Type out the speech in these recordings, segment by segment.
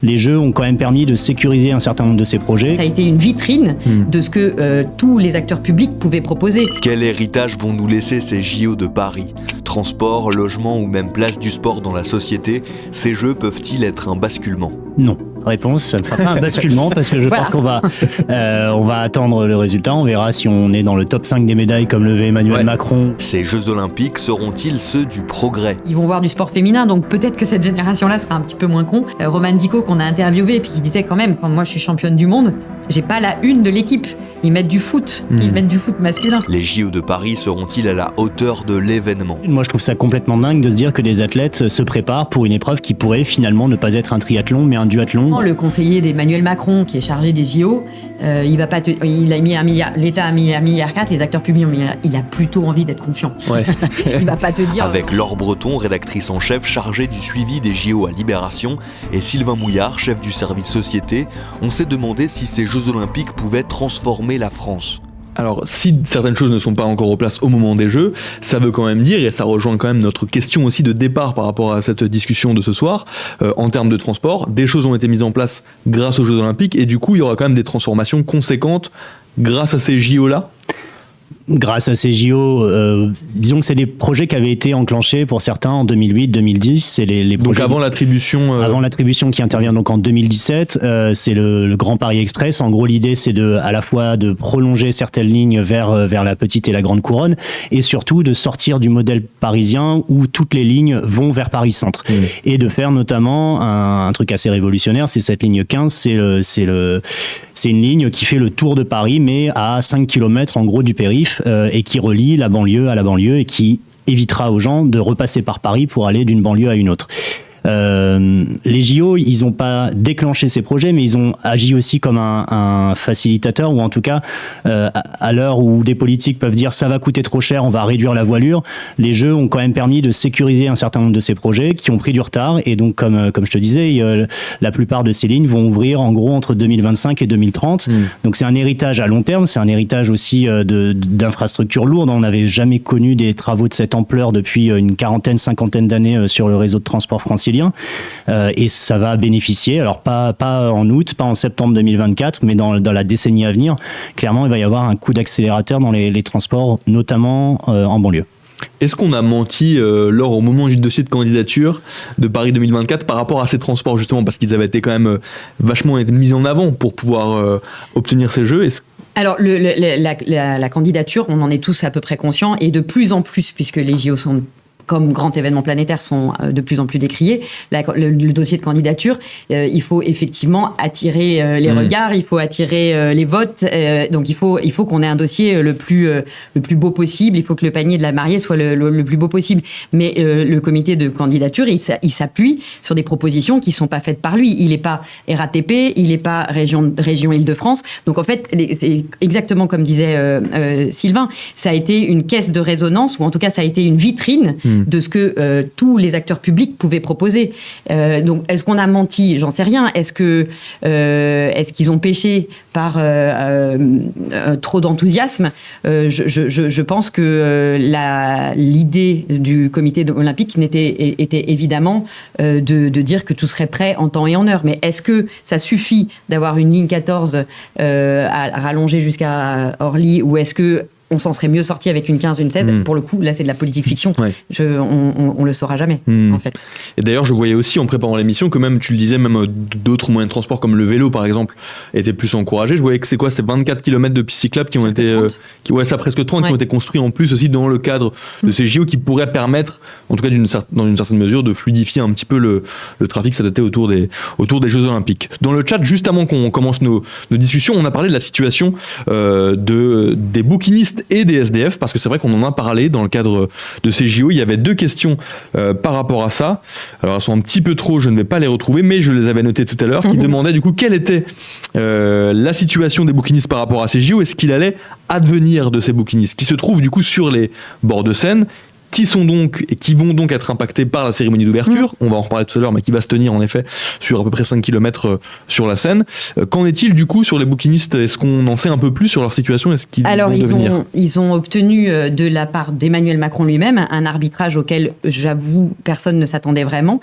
Les jeux ont quand même permis de sécuriser un certain nombre de ces projets. Ça a été une vitrine de ce que tous les acteurs publics pouvaient proposer. Quel héritage vont nous laisser ces JO de Paris ? Transport, logement ou même place du sport dans la société, ces jeux peuvent-ils être un basculement ? Non. Réponse, ça ne sera pas un basculement parce que je pense qu'on va attendre le résultat. On verra si on est dans le top 5 des médailles comme le veut Emmanuel Macron. Ces Jeux Olympiques seront-ils ceux du progrès ? Ils vont voir du sport féminin, donc peut-être que cette génération-là sera un petit peu moins con. Roman Dico qu'on a interviewé et puis qui disait quand même, moi je suis championne du monde, j'ai pas la une de l'équipe. Ils mettent du foot, ils mettent du foot masculin. Les JO de Paris seront-ils à la hauteur de l'événement ? Moi je trouve ça complètement dingue de se dire que des athlètes se préparent pour une épreuve qui pourrait finalement ne pas être un triathlon mais un duathlon. Le conseiller d'Emmanuel Macron qui est chargé des JO, l'État a mis 1,4 milliard, les acteurs publics il a plutôt envie d'être confiant. Ouais. Il va pas te dire... Avec Laure Breton, rédactrice en chef chargée du suivi des JO à Libération, et Sylvain Mouillard, chef du service société, on s'est demandé si ces Jeux Olympiques pouvaient transformer la France. Alors, si certaines choses ne sont pas encore en place au moment des Jeux, ça veut quand même dire, et ça rejoint quand même notre question aussi de départ par rapport à cette discussion de ce soir, en termes de transport, des choses ont été mises en place grâce aux Jeux Olympiques, et du coup, il y aura quand même des transformations conséquentes grâce à ces JO-là. Grâce à ces JO, disons que c'est des projets qui avaient été enclenchés pour certains en 2008-2010. C'est les donc projets avant l'attribution avant l'attribution qui intervient donc en 2017, c'est le Grand Paris Express. En gros, l'idée c'est à la fois de prolonger certaines lignes vers la petite et la grande couronne, et surtout de sortir du modèle parisien où toutes les lignes vont vers Paris Centre, et de faire notamment un truc assez révolutionnaire. C'est cette ligne 15. C'est une ligne qui fait le tour de Paris, mais à 5 km en gros du périph'. Et qui relie la banlieue à la banlieue et qui évitera aux gens de repasser par Paris pour aller d'une banlieue à une autre. Les JO, ils n'ont pas déclenché ces projets, mais ils ont agi aussi comme un facilitateur, ou en tout cas, à l'heure où des politiques peuvent dire ça va coûter trop cher, on va réduire la voilure, les Jeux ont quand même permis de sécuriser un certain nombre de ces projets qui ont pris du retard, et donc comme je te disais, la plupart de ces lignes vont ouvrir en gros entre 2025 et 2030. Donc c'est un héritage à long terme, c'est un héritage aussi d'infrastructures lourdes. On n'avait jamais connu des travaux de cette ampleur depuis une cinquantaine d'années sur le réseau de transport francilien. Et ça va bénéficier, alors pas en août, pas en septembre 2024, mais dans la décennie à venir. Clairement, il va y avoir un coup d'accélérateur dans les transports, notamment en banlieue. Est-ce qu'on a menti lors au moment du dossier de candidature de Paris 2024 par rapport à ces transports, justement, parce qu'ils avaient été quand même vachement mis en avant pour pouvoir obtenir ces jeux? Alors, la candidature, on en est tous à peu près conscients, et de plus en plus, puisque les JO sont... comme grand événement planétaire, sont de plus en plus décriés. Le dossier de candidature, il faut effectivement attirer les regards, il faut attirer les votes. Donc il faut qu'on ait un dossier le plus beau possible. Il faut que le panier de la mariée soit le plus beau possible. Mais le comité de candidature, il s'appuie sur des propositions qui sont pas faites par lui. Il n'est pas RATP, il n'est pas région Île-de-France. Donc en fait, c'est exactement comme disait Sylvain, ça a été une caisse de résonance, ou en tout cas ça a été une vitrine de ce que tous les acteurs publics pouvaient proposer. Donc, est-ce qu'on a menti ? J'en sais rien. Est-ce qu'ils ont péché par trop d'enthousiasme ? Je pense que l'idée du comité olympique était évidemment de dire que tout serait prêt en temps et en heure. Mais est-ce que ça suffit d'avoir une ligne 14 à rallonger jusqu'à Orly, ou est-ce que on s'en serait mieux sorti avec une 15, une 16. Pour le coup, là, c'est de la politique fiction. Ouais. On le saura jamais, en fait. Et d'ailleurs, je voyais aussi, en préparant l'émission, que même, tu le disais, même d'autres moyens de transport, comme le vélo, par exemple, étaient plus encouragés. Je voyais que c'est 24 km de pistes cyclables qui ont été... presque 30, qui ont été construits en plus aussi dans le cadre de ces JO, qui pourraient permettre, en tout cas dans une certaine mesure, de fluidifier un petit peu le trafic s'adapter autour des Jeux Olympiques. Dans le chat, juste avant qu'on commence nos discussions, on a parlé de la situation des bouquinistes et des SDF, parce que c'est vrai qu'on en a parlé dans le cadre de ces JO. Il y avait 2 questions par rapport à ça. Alors elles sont un petit peu trop, je ne vais pas les retrouver, mais je les avais notées tout à l'heure, qui demandaient du coup quelle était la situation des bouquinistes par rapport à ces JO, et ce qu'il allait advenir de ces bouquinistes qui se trouvent du coup sur les bords de Seine. qui vont donc être impactés par la cérémonie d'ouverture. On va en reparler tout à l'heure, mais qui va se tenir en effet sur à peu près 5 km sur la Seine. Qu'en est-il du coup sur les bouquinistes ? Est-ce qu'on en sait un peu plus sur leur situation ? Est-ce qu'ils vont devenir ? Ils ont obtenu de la part d'Emmanuel Macron lui-même un arbitrage auquel, j'avoue, personne ne s'attendait vraiment,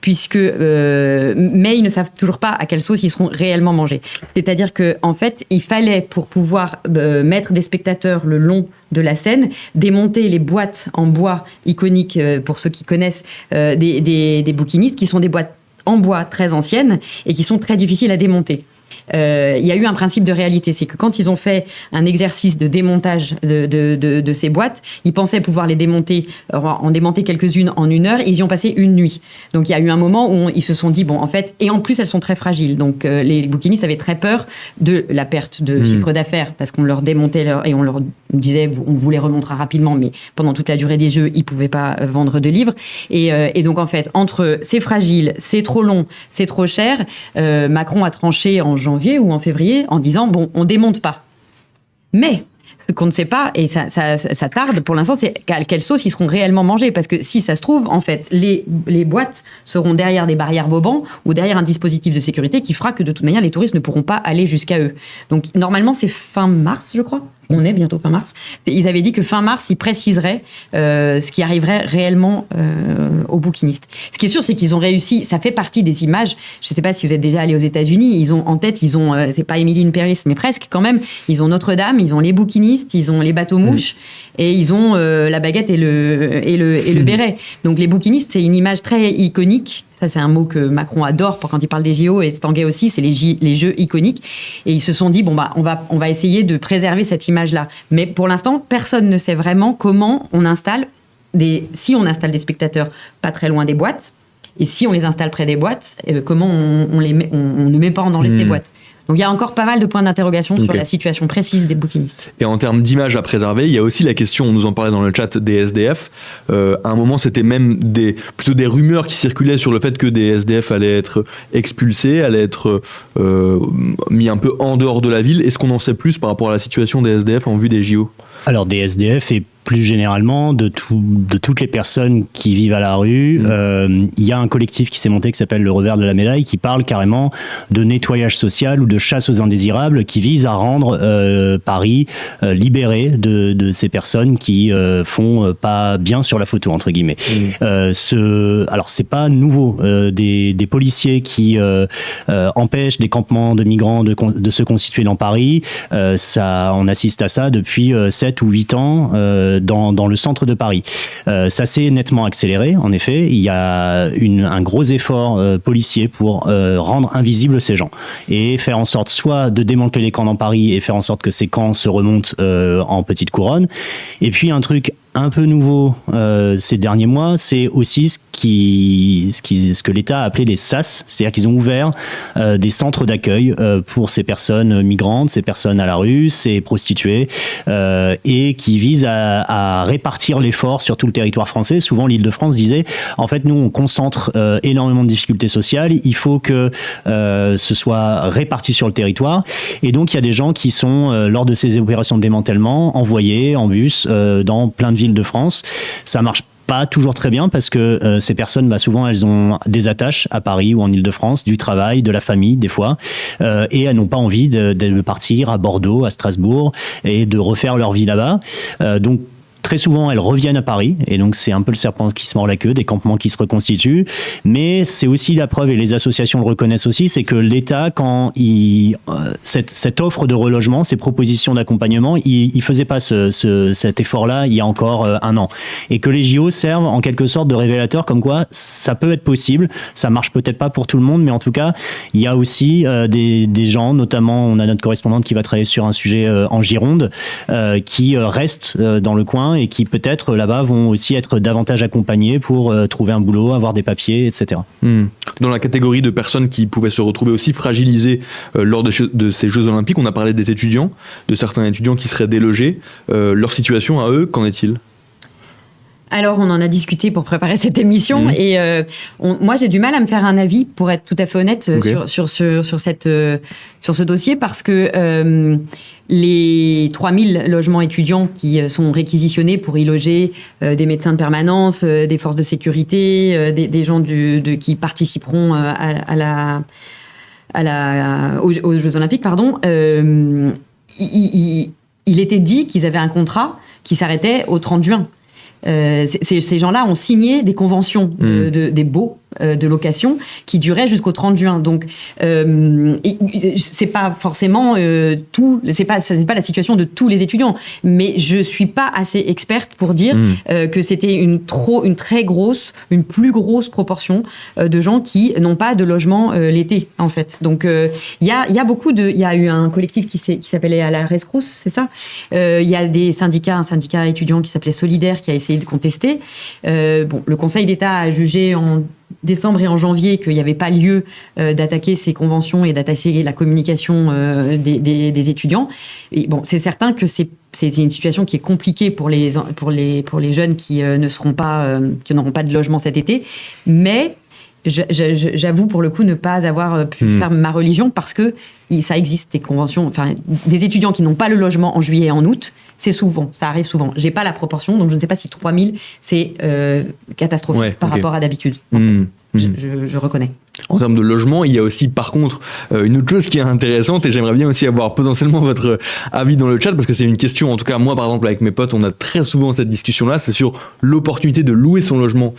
puisque mais ils ne savent toujours pas à quelle sauce ils seront réellement mangés. C'est-à-dire que en fait, il fallait, pour pouvoir mettre des spectateurs le long de la Seine, démonter les boîtes en bois iconiques, pour ceux qui connaissent, des bouquinistes, qui sont des boîtes en bois très anciennes et qui sont très difficiles à démonter. Il y a eu un principe de réalité, c'est que quand ils ont fait un exercice de démontage de ces boîtes, ils pensaient pouvoir les démonter, en démonter quelques-unes en 1 heure, ils y ont passé une nuit. Donc il y a eu un moment où ils se sont dit, bon, en fait, et en plus elles sont très fragiles, donc les bouquinistes avaient très peur de la perte de chiffre d'affaires, parce qu'on leur démontait et on leur disait, on vous les remontera rapidement, mais pendant toute la durée des jeux, ils pouvaient pas vendre de livres. Et donc en fait, entre c'est fragile, c'est trop long, c'est trop cher, Macron a tranché en janvier ou en février en disant bon, on démonte pas. Mais ce qu'on ne sait pas, et ça tarde pour l'instant, c'est à quelle sauce ils seront réellement mangés. Parce que si ça se trouve, en fait, les boîtes seront derrière des barrières Vauban ou derrière un dispositif de sécurité qui fera que de toute manière, les touristes ne pourront pas aller jusqu'à eux. Donc normalement, c'est fin mars, je crois. On est bientôt fin mars. Ils avaient dit que fin mars, ils préciseraient ce qui arriverait réellement aux bouquinistes. Ce qui est sûr, c'est qu'ils ont réussi. Ça fait partie des images. Je ne sais pas si vous êtes déjà allé aux États-Unis. Ils ont en tête, c'est pas Emily in Paris, mais presque quand même. Ils ont Notre-Dame, ils ont les bouquinistes, ils ont les bateaux-mouches et ils ont la baguette et le béret. Donc les bouquinistes, c'est une image très iconique. Ça, c'est un mot que Macron adore pour quand il parle des JO, et Tanguay aussi, c'est les jeux iconiques. Et ils se sont dit, bon, bah, on va essayer de préserver cette image-là. Mais pour l'instant, personne ne sait vraiment comment on installe si on installe des spectateurs pas très loin des boîtes, et si on les installe près des boîtes, comment on ne met pas en danger ces boîtes. Donc il y a encore pas mal de points d'interrogation sur la situation précise des bouquinistes. Et en termes d'images à préserver, il y a aussi la question, on nous en parlait dans le chat, des SDF. À un moment, c'était même plutôt des rumeurs qui circulaient sur le fait que des SDF allaient être expulsés, allaient être mis un peu en dehors de la ville. Est-ce qu'on en sait plus par rapport à la situation des SDF en vue des JO ? Alors des SDF et plus généralement de toutes les personnes qui vivent à la rue. Il y a un collectif qui s'est monté qui s'appelle le Revers de la Médaille, qui parle carrément de nettoyage social ou de chasse aux indésirables, qui vise à rendre Paris libéré de ces personnes qui font pas bien sur la photo, entre guillemets. Alors c'est pas nouveau. Des policiers qui empêchent des campements de migrants de se constituer dans Paris, on assiste à ça depuis 7 ou 8 ans dans le centre de Paris. Ça s'est nettement accéléré, en effet. Il y a un gros effort policier pour rendre invisibles ces gens et faire en sorte soit de démanteler les camps dans Paris et faire en sorte que ces camps se remontent en petite couronne. Et puis un truc un peu nouveau ces derniers mois, c'est aussi ce que l'État a appelé les SAS, c'est-à-dire qu'ils ont ouvert des centres d'accueil pour ces personnes migrantes, ces personnes à la rue, ces prostituées, et qui visent à répartir l'effort sur tout le territoire français. Souvent, l'Île-de-France disait, en fait, nous, on concentre énormément de difficultés sociales, il faut que ce soit réparti sur le territoire, et donc il y a des gens qui sont, lors de ces opérations de démantèlement, envoyés en bus dans plein de villes de France. Ça marche pas toujours très bien parce que ces personnes, souvent, elles ont des attaches à Paris ou en Île-de-France, du travail, de la famille, des fois, et elles n'ont pas envie de partir à Bordeaux, à Strasbourg et de refaire leur vie là-bas. Donc, très souvent, elles reviennent à Paris, et donc c'est un peu le serpent qui se mord la queue, des campements qui se reconstituent. Mais c'est aussi la preuve, et les associations le reconnaissent aussi, c'est que l'État, quand cette offre de relogement, ces propositions d'accompagnement, il faisait pas cet effort-là il y a encore 1 an. Et que les JO servent en quelque sorte de révélateur, comme quoi ça peut être possible. Ça marche peut-être pas pour tout le monde, mais en tout cas, il y a aussi des gens, notamment, on a notre correspondante qui va travailler sur un sujet en Gironde, qui restent dans le coin et qui peut-être là-bas vont aussi être davantage accompagnés pour trouver un boulot, avoir des papiers, etc. Dans la catégorie de personnes qui pouvaient se retrouver aussi fragilisées lors de ces Jeux Olympiques, on a parlé des étudiants, de certains étudiants qui seraient délogés. Leur situation à eux, qu'en est-il ? Alors, on en a discuté pour préparer cette émission et moi, j'ai du mal à me faire un avis, pour être tout à fait honnête, sur ce dossier, parce que les 3000 logements étudiants qui sont réquisitionnés pour y loger des médecins de permanence, des forces de sécurité, des gens qui participeront aux Jeux Olympiques, il était dit qu'ils avaient un contrat qui s'arrêtait au 30 juin. Ces gens-là ont signé des conventions des baux de location qui duraient jusqu'au 30 juin. Donc, c'est pas forcément c'est pas la situation de tous les étudiants. Mais je suis pas assez experte pour dire que c'était une plus grosse proportion de gens qui n'ont pas de logement l'été, en fait. Donc, il y a eu un collectif qui s'appelait À la Rescrousse, c'est ça? Il y a un syndicat étudiant qui s'appelait Solidaire qui a essayé de contester. Le Conseil d'État a jugé en décembre et en janvier qu'il n'y avait pas lieu d'attaquer ces conventions et d'attaquer la communication des étudiants. Et c'est certain que c'est une situation qui est compliquée pour les jeunes qui n'auront pas de logement cet été. Mais j'avoue pour le coup ne pas avoir pu faire ma religion, parce que ça existe des conventions, des étudiants qui n'ont pas le logement en juillet et en août, ça arrive souvent. J'ai pas la proportion, donc je ne sais pas si 3000 c'est catastrophique par rapport à d'habitude. En fait. Je reconnais. En termes de logement, il y a aussi par contre une autre chose qui est intéressante, et j'aimerais bien aussi avoir potentiellement votre avis dans le chat, parce que c'est une question, en tout cas moi par exemple avec mes potes, on a très souvent cette discussion-là, c'est sur l'opportunité de louer son logement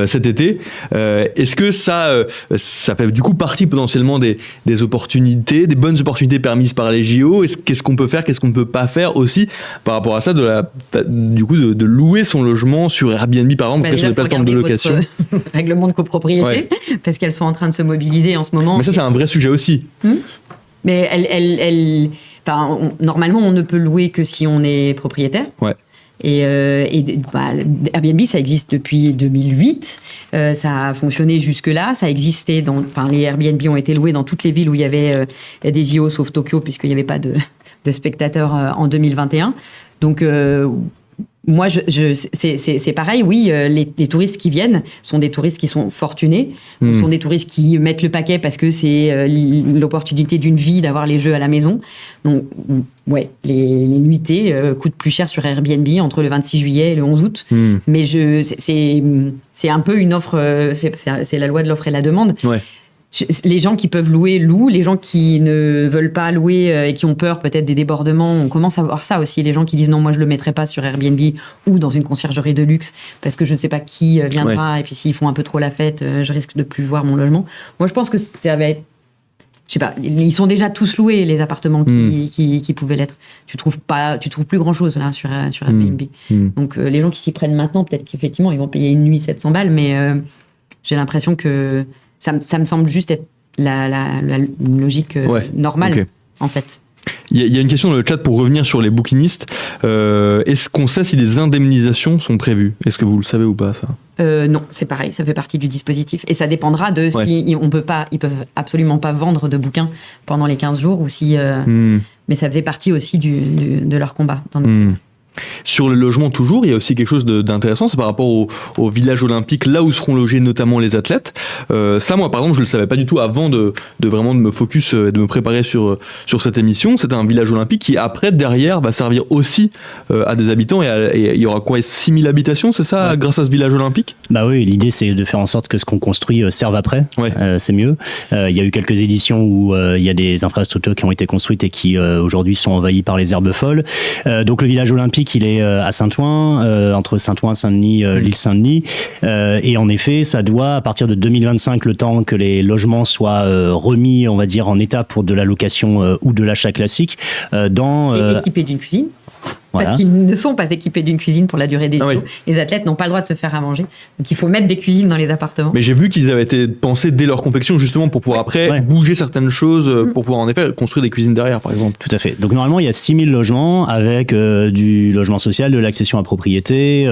cet été. Est-ce que ça fait du coup partie potentiellement des opportunités, des bonnes opportunités permises par les JO? Qu'est-ce qu'on peut faire, qu'est-ce qu'on ne peut pas faire aussi par rapport à ça, du coup de louer son logement sur Airbnb par exemple, sur des plateformes de location? Règlement de copropriété, parce qu'elles sont en train de se mobiliser en ce moment. Mais ça, c'est un vrai sujet aussi. Mais normalement, on ne peut louer que si on est propriétaire. Ouais. Et Airbnb, ça existe depuis 2008. Ça a fonctionné jusque-là. Ça existait les Airbnb ont été loués dans toutes les villes où il y avait des JO, sauf Tokyo, puisqu'il n'y avait pas de spectateurs en 2021. Donc, moi, c'est pareil, oui, les touristes qui viennent sont des touristes qui sont fortunés, sont des touristes qui mettent le paquet parce que c'est l'opportunité d'une vie d'avoir les jeux à la maison. Donc, ouais, les nuitées coûtent plus cher sur Airbnb entre le 26 juillet et le 11 août. Mais c'est un peu une offre, c'est la loi de l'offre et la demande. Ouais. Les gens qui peuvent louer louent, les gens qui ne veulent pas louer et qui ont peur peut-être des débordements, on commence à voir ça aussi, les gens qui disent non, moi je le mettrai pas sur Airbnb ou dans une conciergerie de luxe parce que je ne sais pas qui viendra, et puis s'ils font un peu trop la fête, je risque de plus voir mon logement. Moi je pense que ça va être, je sais pas, ils sont déjà tous loués, les appartements qui pouvaient l'être. Tu trouves plus grand chose là sur Airbnb. Donc les gens qui s'y prennent maintenant, peut-être qu'effectivement ils vont payer une nuit 700 balles, mais j'ai l'impression que ça me semble juste être la logique normale, en fait. Il y a une question dans le chat pour revenir sur les bouquinistes. Est-ce qu'on sait si des indemnisations sont prévues? Est-ce que vous le savez ou pas, ça? Non, c'est pareil, ça fait partie du dispositif. Et ça dépendra de si ils peuvent absolument pas vendre de bouquins pendant les 15 jours, ou si... Mais ça faisait partie aussi de leur combat. Sur le logement toujours, il y a aussi quelque chose d'intéressant, c'est par rapport au village olympique, là où seront logés notamment les athlètes. Ça, moi, par exemple, je le savais pas du tout avant de vraiment de me focus et de me préparer sur cette émission. C'est un village olympique qui, après, derrière, va servir aussi à des habitants, et il y aura quoi, 6000 habitations, c'est ça, grâce à ce village olympique? Bah oui, l'idée c'est de faire en sorte que ce qu'on construit serve après, c'est mieux. Il y a eu quelques éditions où il y a des infrastructures qui ont été construites et qui aujourd'hui sont envahies par les herbes folles. Donc le village olympique, il est à Saint-Ouen, entre Saint-Ouen, Saint-Denis, l'île Saint-Denis. Et en effet, ça doit, à partir de 2025, le temps que les logements soient remis, on va dire, en état pour de la location ou de l'achat classique. Et équipés d'une cuisine. Parce qu'ils ne sont pas équipés d'une cuisine pour la durée des JO. Les athlètes n'ont pas le droit de se faire à manger. Donc il faut mettre des cuisines dans les appartements. Mais j'ai vu qu'ils avaient été pensés dès leur confection justement pour pouvoir après bouger certaines choses, pour pouvoir en effet construire des cuisines derrière, par exemple. Tout à fait. Donc normalement, il y a 6000 logements avec du logement social, de l'accession à propriété.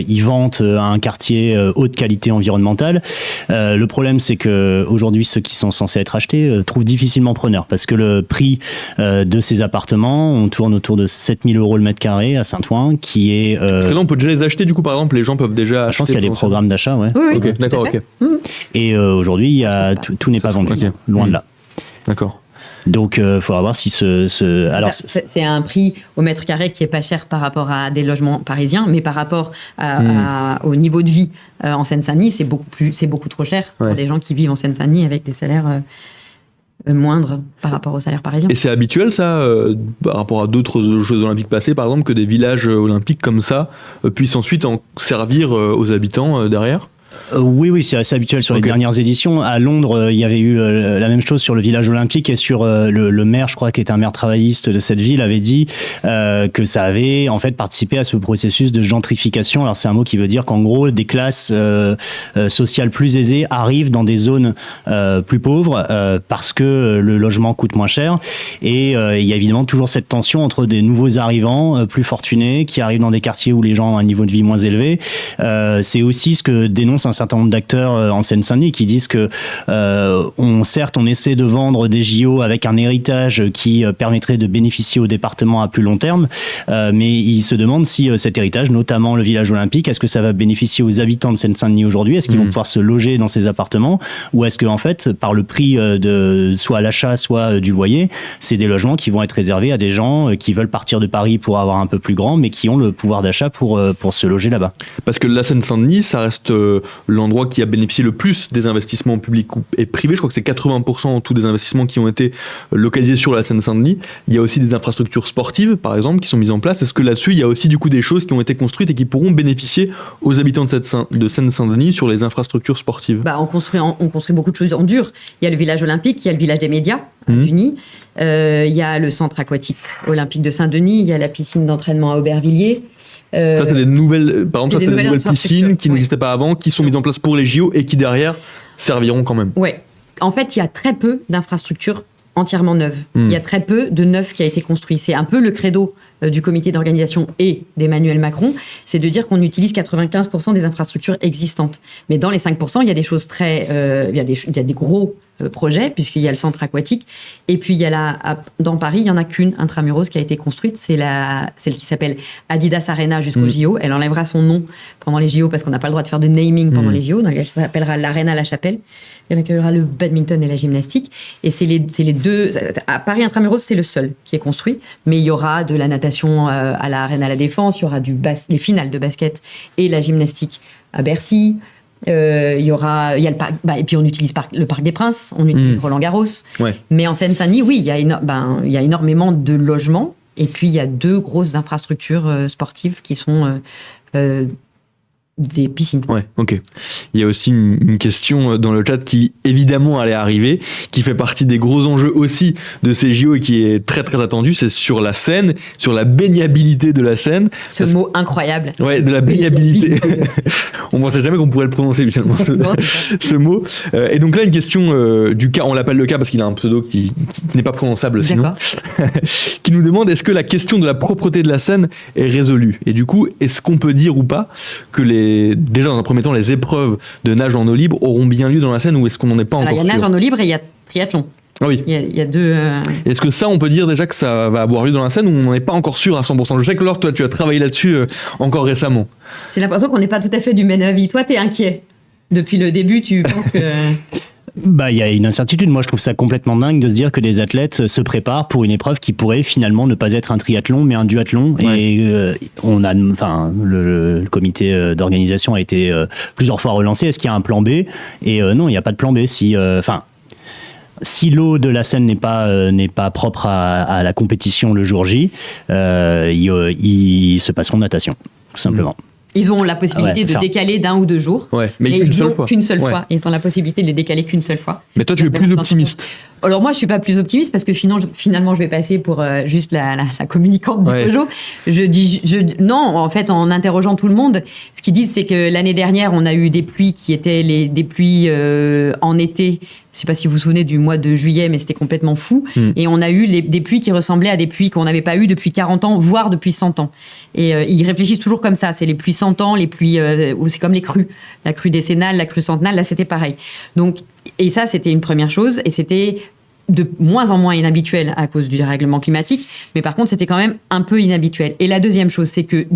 Ils vendent un quartier haute qualité environnementale. Le problème, c'est que aujourd'hui, ceux qui sont censés être achetés trouvent difficilement preneur, parce que le prix de ces appartements, on tourne autour de 7000 € le mètre carré carrés à Saint-Ouen qui est... Parce que là, on peut déjà les acheter, du coup, par exemple, les gens peuvent déjà acheter. Je pense qu'il y a des programmes d'achat, ouais. Oui, Ok, d'accord, ok. Et aujourd'hui, tout n'est pas vendu, Ok. loin de là. D'accord. Donc, il faudra voir si alors, c'est un prix au mètre carré qui est pas cher par rapport à des logements parisiens, mais par rapport au niveau de vie en Seine-Saint-Denis, c'est beaucoup trop cher pour des gens qui vivent en Seine-Saint-Denis avec des salaires moindres par rapport aux salaires parisiens. Et c'est habituel, ça, par rapport à d'autres Jeux Olympiques passés, par exemple, que des villages olympiques comme ça puissent ensuite en servir aux habitants derrière ? Oui, c'est assez habituel sur les dernières éditions. À Londres, il y avait eu la même chose sur le village olympique et sur le maire, je crois, qui était un maire travailliste de cette ville, avait dit que ça avait en fait participé à ce processus de gentrification. Alors c'est un mot qui veut dire qu'en gros, des classes sociales plus aisées arrivent dans des zones plus pauvres parce que le logement coûte moins cher. Et il y a évidemment toujours cette tension entre des nouveaux arrivants plus fortunés qui arrivent dans des quartiers où les gens ont un niveau de vie moins élevé. C'est aussi ce que dénonce un certain nombre d'acteurs en Seine-Saint-Denis qui disent que on essaie de vendre des JO avec un héritage qui permettrait de bénéficier au département à plus long terme, mais ils se demandent si cet héritage, notamment le village olympique, est-ce que ça va bénéficier aux habitants de Seine-Saint-Denis aujourd'hui, est-ce qu'ils vont pouvoir se loger dans ces appartements, ou est-ce que en fait par le prix de soit l'achat soit du loyer, c'est des logements qui vont être réservés à des gens qui veulent partir de Paris pour avoir un peu plus grand, mais qui ont le pouvoir d'achat pour se loger là-bas. Parce que la Seine-Saint-Denis, ça reste l'endroit qui a bénéficié le plus des investissements publics et privés. Je crois que c'est 80% en tout des investissements qui ont été localisés sur la Seine-Saint-Denis. Il y a aussi des infrastructures sportives, par exemple, qui sont mises en place. Est-ce que là-dessus, il y a aussi du coup des choses qui ont été construites et qui pourront bénéficier aux habitants de Seine-Saint-Denis sur les infrastructures sportives ? On construit beaucoup de choses en dur. Il y a le village olympique, il y a le village des médias à Duny, il y a le centre aquatique olympique de Saint-Denis, il y a la piscine d'entraînement à Aubervilliers. Ça, c'est des nouvelles, par exemple, c'est des nouvelles piscines qui n'existaient pas avant, qui sont mises en place pour les JO et qui derrière serviront quand même. Ouais. En fait, il y a très peu d'infrastructures entièrement neuves. Il y a très peu de neuf qui a été construit. C'est un peu le credo du comité d'organisation et d'Emmanuel Macron, c'est de dire qu'on utilise 95% des infrastructures existantes. Mais dans les 5%, il y a des choses il y a des gros projets, puisqu'il y a le centre aquatique. Et puis, il y a dans Paris, il n'y en a qu'une intramuros qui a été construite. C'est celle qui s'appelle Adidas Arena jusqu'au JO. Elle enlèvera son nom pendant les JO parce qu'on n'a pas le droit de faire de naming pendant les JO. Donc, elle s'appellera l'Arena La Chapelle. Elle accueillera le badminton et la gymnastique. Et c'est les deux. À Paris intramuros, c'est le seul qui est construit. Mais il y aura de la natation à la Arène à la Défense. Il y aura les finales de basket et la gymnastique à Bercy. Il y a le parc, et puis on utilise le Parc des Princes, on utilise Roland-Garros. Ouais. Mais en Seine-Saint-Denis, oui, il y a énormément de logements. Et puis il y a 2 grosses infrastructures sportives qui sont des piscines. Ouais, ok. Il y a aussi une question dans le chat qui évidemment allait arriver, qui fait partie des gros enjeux aussi de ces JO et qui est très très attendu, c'est sur la Seine, sur la baignabilité de la Seine. Ce mot incroyable. Ouais, de la baignabilité. On pensait jamais qu'on pourrait le prononcer finalement, ce mot. Et donc là, une question du cas, on l'appelle le cas parce qu'il a un pseudo qui n'est pas prononçable sinon, qui nous demande est-ce que la question de la propreté de la Seine est résolue ? Et du coup, est-ce qu'on peut dire ou pas que déjà dans un premier temps, les épreuves de nage en eau libre auront bien lieu dans la Seine ou est-ce qu'on n'en est pas encore sûr ? Il y a nage en eau libre et il y a triathlon. Ah oui. Il y a 2... Est-ce que ça, on peut dire déjà que ça va avoir lieu dans la Seine ou on n'en est pas encore sûr à 100% ? Je sais que Laure, toi, tu as travaillé là-dessus encore récemment. J'ai l'impression qu'on n'est pas tout à fait du même avis. Toi, t'es inquiet. Depuis le début, tu penses que... Il y a une incertitude. Moi, je trouve ça complètement dingue de se dire que des athlètes se préparent pour une épreuve qui pourrait finalement ne pas être un triathlon, mais un duathlon. Ouais. Et le comité d'organisation a été plusieurs fois relancé. Est-ce qu'il y a un plan B ? Et non, il n'y a pas de plan B. Si l'eau de la Seine n'est pas propre à la compétition le jour J, ils se passeront natation, tout simplement. Ils ont la possibilité de décaler d'1 ou 2 jours. Ouais, mais ils n'ont qu'une seule fois. Ils ont la possibilité de les décaler qu'une seule fois. Mais toi, tu es plus optimiste. Alors moi, je suis pas plus optimiste parce que finalement, je vais passer pour juste la communicante du Peugeot. Non, en fait, en interrogeant tout le monde, ce qu'ils disent, c'est que l'année dernière, on a eu des pluies qui étaient des pluies en été. Je sais pas si vous vous souvenez du mois de juillet, mais c'était complètement fou. Et on a eu des pluies qui ressemblaient à des pluies qu'on n'avait pas eues depuis 40 ans, voire depuis 100 ans. Et ils réfléchissent toujours comme ça. C'est les pluies 100 ans, les pluies... c'est comme les crues. La crue décennale, la crue centennale, là, c'était pareil. Donc, et ça, c'était une première chose. Et c'était de moins en moins inhabituel à cause du dérèglement climatique, mais par contre, c'était quand même un peu inhabituel. Et la deuxième chose, c'est que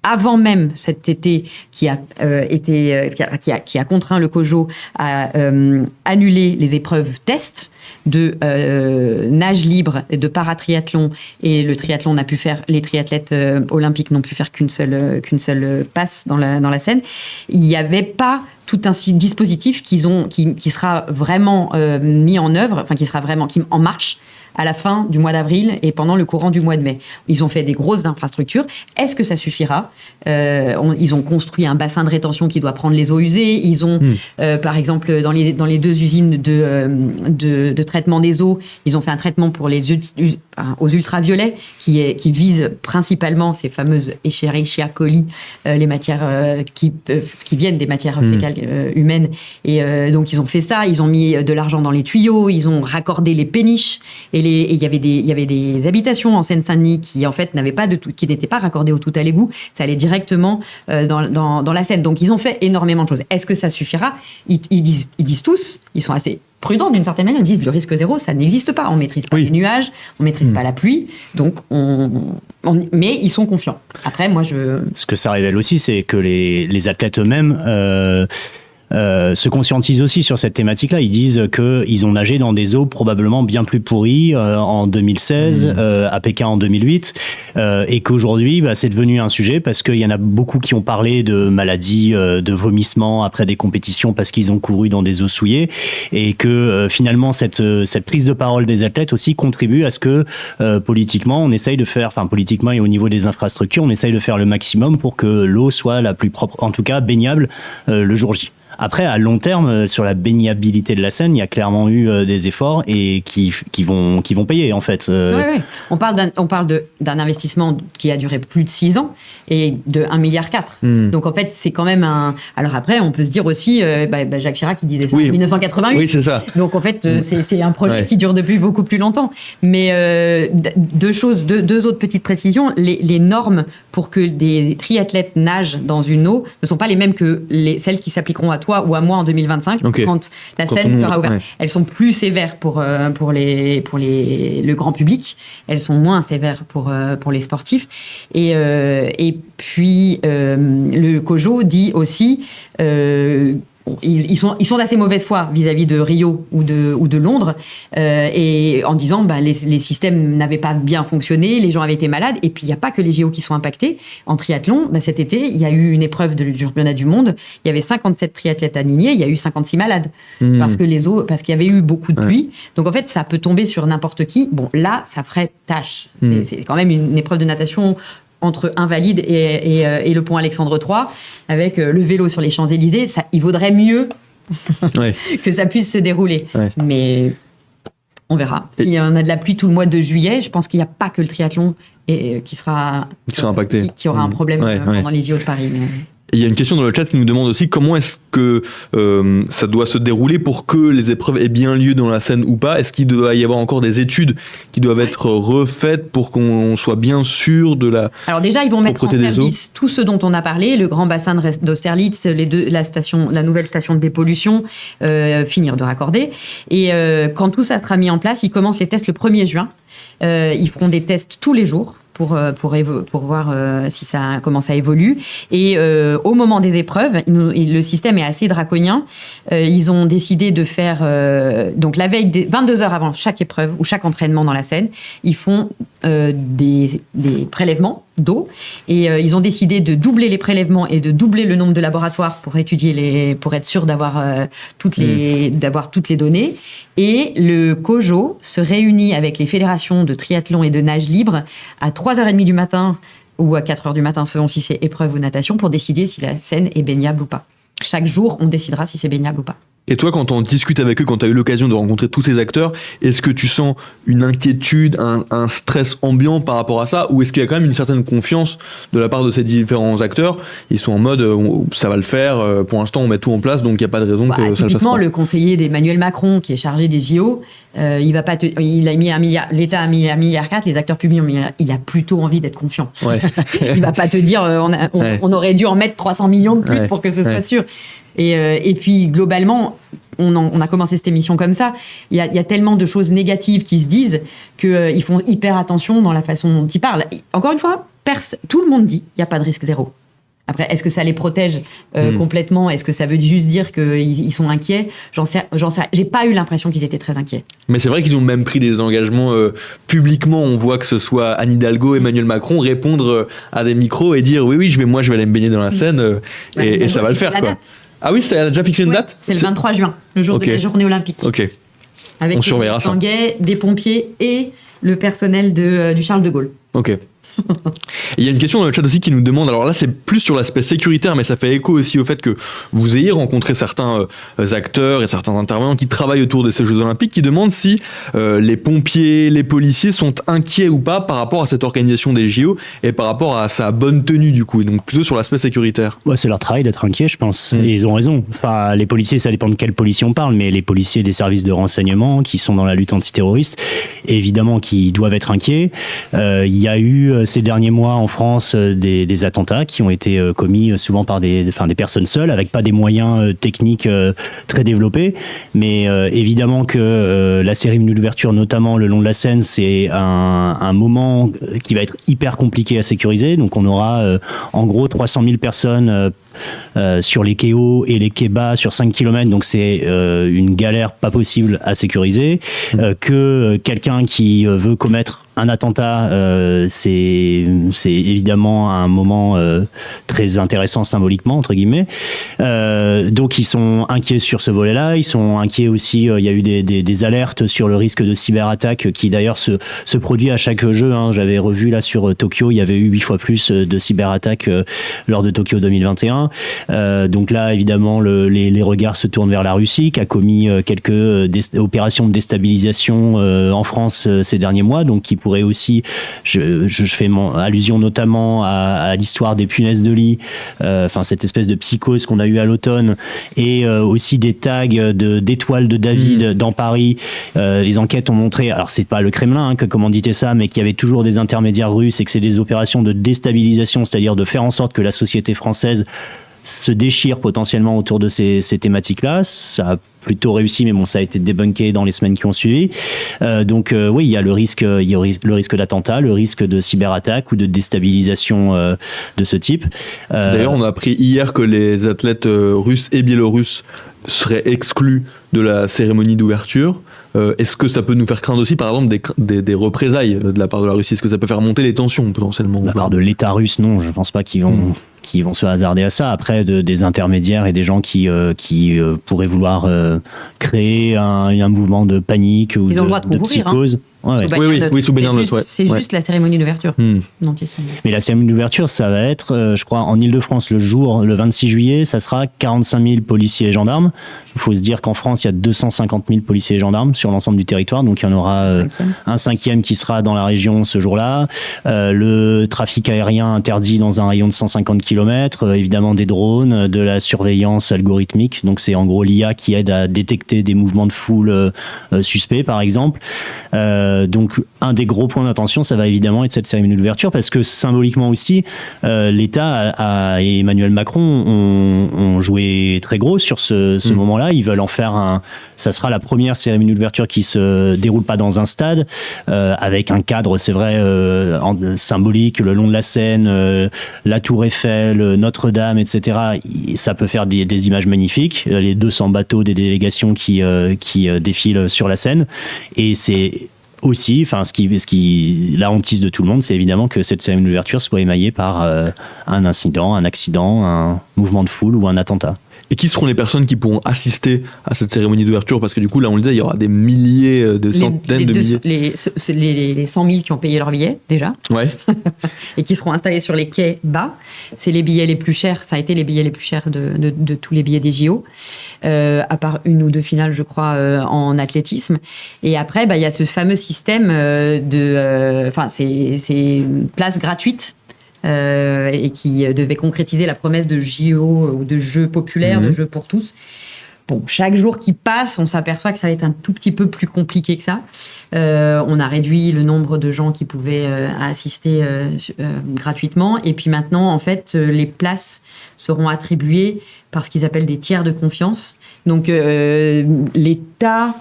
avant même cet été qui a contraint le COJO à annuler les épreuves tests de nage libre et de paratriathlon, et le triathlon n'a pu faire, les triathlètes olympiques n'ont pu faire qu'une seule passe dans la Seine. Il n'y avait pas tout un dispositif qui sera vraiment mis en œuvre, enfin qui en marche à la fin du mois d'avril et pendant le courant du mois de mai. Ils ont fait des grosses infrastructures. Est-ce que ça suffira ? Ils ont construit un bassin de rétention qui doit prendre les eaux usées. Ils ont, par exemple, dans les 2 usines de traitement des eaux, ils ont fait un traitement pour aux ultraviolets qui vise principalement ces fameuses Escherichia coli, les matières qui viennent des matières fécales humaines. Et donc, ils ont fait ça. Ils ont mis de l'argent dans les tuyaux. Ils ont raccordé les péniches. Et il y avait des habitations en Seine-Saint-Denis qui, en fait, qui n'étaient pas raccordées au tout à l'égout. Ça allait directement dans la Seine. Donc, ils ont fait énormément de choses. Est-ce que ça suffira ? Ils disent tous, ils sont assez prudents d'une certaine manière, ils disent le risque zéro, ça n'existe pas. On ne maîtrise pas les nuages, on ne maîtrise pas la pluie. Donc, mais ils sont confiants. Après, Ce que ça révèle aussi, c'est que les athlètes eux-mêmes se conscientisent aussi sur cette thématique-là. Ils disent qu'ils ont nagé dans des eaux probablement bien plus pourries en 2016, à Pékin en 2008, et qu'aujourd'hui, c'est devenu un sujet parce qu'il y en a beaucoup qui ont parlé de maladies, de vomissements après des compétitions parce qu'ils ont couru dans des eaux souillées, et que finalement cette prise de parole des athlètes aussi contribue à ce que politiquement, on essaye de faire, enfin politiquement et au niveau des infrastructures, on essaye de faire le maximum pour que l'eau soit la plus propre, en tout cas baignable le jour J. Après, à long terme, sur la baignabilité de la Seine, il y a clairement eu des efforts et qui vont payer, en fait. Oui. On parle d'un investissement qui a duré plus de 6 ans et de 1,4 milliard. Donc, en fait, c'est quand même un... Alors après, on peut se dire aussi, Jacques Chirac, il disait ça en 1988. Oui, c'est ça. Donc, en fait, c'est un projet qui dure depuis beaucoup plus longtemps. Mais deux autres petites précisions. Les normes pour que des triathlètes nagent dans une eau ne sont pas les mêmes que celles qui s'appliqueront à toi ou à moi en 2025, quand la Seine sera ouverte. Ouais. Elles sont plus sévères pour le grand public, elles sont moins sévères pour les sportifs. Et puis, le COJO dit aussi... Ils sont d'assez mauvaise foi vis-à-vis de Rio ou de Londres, et en disant les systèmes n'avaient pas bien fonctionné, les gens avaient été malades, et puis il n'y a pas que les JO qui sont impactés. En triathlon, cet été, il y a eu une épreuve du championnat du monde, il y avait 57 triathlètes alignés, il y a eu 56 malades, parce qu'il y avait eu beaucoup de pluie. Donc en fait, ça peut tomber sur n'importe qui. Bon, là, ça ferait tâche. C'est quand même une épreuve de natation entre Invalides et le pont Alexandre III, avec le vélo sur les Champs-Élysées, il vaudrait mieux que ça puisse se dérouler. Ouais. Mais on verra. S'il y en a de la pluie tout le mois de juillet, je pense qu'il n'y a pas que le triathlon qui sera impacté, qui aura un problème pendant les JO de Paris. Mais... Il y a une question dans le chat qui nous demande aussi comment est-ce que ça doit se dérouler pour que les épreuves aient bien lieu dans la Seine ou pas. Est-ce qu'il doit y avoir encore des études qui doivent être refaites pour qu'on soit bien sûr de la Alors déjà, ils vont mettre en service tout ce dont on a parlé, le grand bassin d'Austerlitz, la nouvelle station de dépollution, finir de raccorder. Et quand tout ça sera mis en place, ils commencent les tests le 1er juin. Ils feront des tests tous les jours pour voir comment ça évolue. Et au moment des épreuves, le système est assez draconien. Ils ont décidé de faire... donc la veille, 22 heures avant chaque épreuve ou chaque entraînement dans la Seine, ils font des prélèvements d'eau. Et ils ont décidé de doubler les prélèvements et de doubler le nombre de laboratoires pour être sûr d'avoir toutes les données. Et le COJO se réunit avec les fédérations de triathlon et de nage libre à 3h30 du matin ou à 4h du matin, selon si c'est épreuve ou natation, pour décider si la Seine est baignable ou pas. Chaque jour, on décidera si c'est baignable ou pas. Et toi, quand on discute avec eux, quand tu as eu l'occasion de rencontrer tous ces acteurs, est-ce que tu sens une inquiétude, un stress ambiant par rapport à ça, ou est-ce qu'il y a quand même une certaine confiance de la part de ces différents acteurs ? Ils sont en mode ça va le faire, pour l'instant on met tout en place, donc il n'y a pas de raison que ça le fasse pas. Typiquement, le conseiller d'Emmanuel Macron, qui est chargé des JO, l'État a mis 1,4 milliard, les acteurs publics il a plutôt envie d'être confiant. Ouais. Il va pas te dire on aurait dû en mettre 300 millions de plus pour que ce soit sûr. Et puis, globalement, on a commencé cette émission comme ça. Il y a tellement de choses négatives qui se disent qu'ils font hyper attention dans la façon dont ils parlent. Encore une fois, tout le monde dit qu'il n'y a pas de risque zéro. Après, est-ce que ça les protège complètement? Est-ce que ça veut juste dire qu'ils sont inquiets? J'en sais. J'ai pas eu l'impression qu'ils étaient très inquiets. Mais c'est vrai qu'ils ont même pris des engagements publiquement. On voit que ce soit Anne Hidalgo, Emmanuel Macron répondre à des micros et dire oui, je vais aller me baigner dans la Seine et ça va le faire, quoi. Ah oui, c'était déjà fixé une date? C'est le 23 juin, le jour de la journée olympique. Ok. Avec on surveillera ça. Des pompiers et le personnel du Charles de Gaulle. Ok. Il y a une question dans le chat aussi qui nous demande, alors là c'est plus sur l'aspect sécuritaire, mais ça fait écho aussi au fait que vous ayez rencontré certains acteurs et certains intervenants qui travaillent autour de ces Jeux Olympiques, qui demandent si les pompiers, les policiers sont inquiets ou pas par rapport à cette organisation des JO et par rapport à sa bonne tenue du coup, et donc plutôt sur l'aspect sécuritaire. Ouais, c'est leur travail d'être inquiets, je pense. Et ils ont raison. Enfin, les policiers, ça dépend de quel policier on parle, mais les policiers des services de renseignement qui sont dans la lutte antiterroriste, évidemment qui doivent être inquiets. Il y a eu ces derniers mois en France des attentats qui ont été commis souvent par des personnes seules, avec pas des moyens techniques très développés, mais évidemment que la cérémonie d'ouverture, notamment le long de la Seine, c'est un moment qui va être hyper compliqué à sécuriser. Donc on aura en gros 300 000 personnes sur les quais hauts et les quais bas sur 5 km, donc c'est une galère pas possible à sécuriser. Que quelqu'un qui veut commettre un attentat, c'est évidemment un moment très intéressant symboliquement, entre guillemets. Donc ils sont inquiets sur ce volet-là. Ils sont inquiets aussi, il y a eu des alertes sur le risque de cyberattaque qui d'ailleurs se produit à chaque jeu. J'avais revu là sur Tokyo, il y avait eu 8 fois plus de cyberattaques lors de Tokyo 2021. Donc là, évidemment, les regards se tournent vers la Russie, qui a commis quelques opérations de déstabilisation en France ces derniers mois, donc qui pourrait aussi, je fais allusion notamment à l'histoire des punaises de lit, cette espèce de psychose qu'on a eue à l'automne, et aussi des tags d'étoiles de David dans Paris. Les enquêtes ont montré, alors c'est pas le Kremlin qui a commandité ça, mais qu'il y avait toujours des intermédiaires russes et que c'est des opérations de déstabilisation, c'est-à-dire de faire en sorte que la société française se déchire potentiellement autour de ces thématiques-là. Ça a plutôt réussi, mais bon, ça a été débunké dans les semaines qui ont suivi. Donc oui, il y a le risque d'attentat, le risque de cyberattaque ou de déstabilisation de ce type. D'ailleurs, on a appris hier que les athlètes russes et biélorusses seraient exclus de la cérémonie d'ouverture. Est-ce que ça peut nous faire craindre aussi, par exemple, des représailles de la part de la Russie? Est-ce que ça peut faire monter les tensions potentiellement? De la part de l'État russe, non, je ne pense pas qu'ils vont se hasarder à ça. Après, des intermédiaires et des gens qui pourraient vouloir créer un mouvement de panique ou de psychose. Ouais. Sous baignade neutre. C'est juste la cérémonie d'ouverture dont ils sont. Mais la cérémonie d'ouverture, ça va être, je crois, en Ile-de-France, le 26 juillet, ça sera 45 000 policiers et gendarmes. Il faut se dire qu'en France, il y a 250 000 policiers et gendarmes sur l'ensemble du territoire, donc il y en aura un cinquième qui sera dans la région ce jour-là. Le trafic aérien interdit dans un rayon de 150 km, évidemment des drones, de la surveillance algorithmique, donc c'est en gros l'IA qui aide à détecter des mouvements de foule suspects, par exemple. Donc un des gros points d'attention, ça va évidemment être cette cérémonie d'ouverture, parce que symboliquement aussi, l'État et Emmanuel Macron ont joué très gros sur ce moment-là. Ils veulent en faire ça sera la première cérémonie d'ouverture qui se déroule pas dans un stade, avec un cadre, c'est vrai, symbolique, le long de la Seine, la Tour Eiffel, Notre-Dame, etc. Ça peut faire des images magnifiques, les 200 bateaux des délégations qui défilent sur la Seine, et c'est aussi, ce qui la hantise de tout le monde, c'est évidemment que cette cérémonie d'ouverture soit émaillée par un incident, un accident, un mouvement de foule ou un attentat. Et qui seront les personnes qui pourront assister à cette cérémonie d'ouverture? Parce que du coup, là, on le disait, il y aura des milliers, centaines de milliers. Les 100 000 qui ont payé leur billet, déjà. Ouais. Et qui seront installés sur les quais bas. C'est les billets les plus chers. Ça a été les billets les plus chers de tous les billets des JO. À part une ou deux finales, je crois, en athlétisme. Et après, il y a ce fameux système c'est une place gratuite. Et qui devait concrétiser la promesse de JO ou de jeux populaires, de jeux pour tous. Bon, chaque jour qui passe, on s'aperçoit que ça va être un tout petit peu plus compliqué que ça. On a réduit le nombre de gens qui pouvaient assister gratuitement. Et puis maintenant, en fait, les places seront attribuées par ce qu'ils appellent des tiers de confiance. Donc, l'État,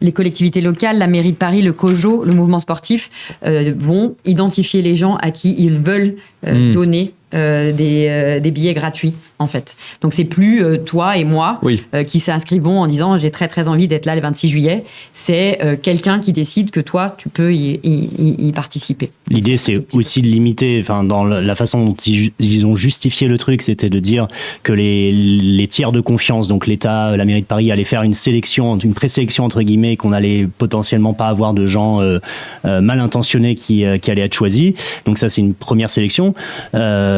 les collectivités locales, la mairie de Paris, le COJO, le mouvement sportif vont identifier les gens à qui ils veulent donner des billets gratuits, en fait. Donc, c'est plus toi et moi qui s'inscrivons en disant « j'ai très, très envie d'être là le 26 juillet ». C'est quelqu'un qui décide que toi, tu peux y participer. L'idée, c'est aussi de limiter, dans la façon dont ils ont justifié le truc, c'était de dire que les tiers de confiance, donc l'État, la mairie de Paris, allaient faire une sélection, une présélection, entre guillemets, qu'on allait potentiellement pas avoir de gens mal intentionnés qui allaient être choisis. Donc ça, c'est une première sélection.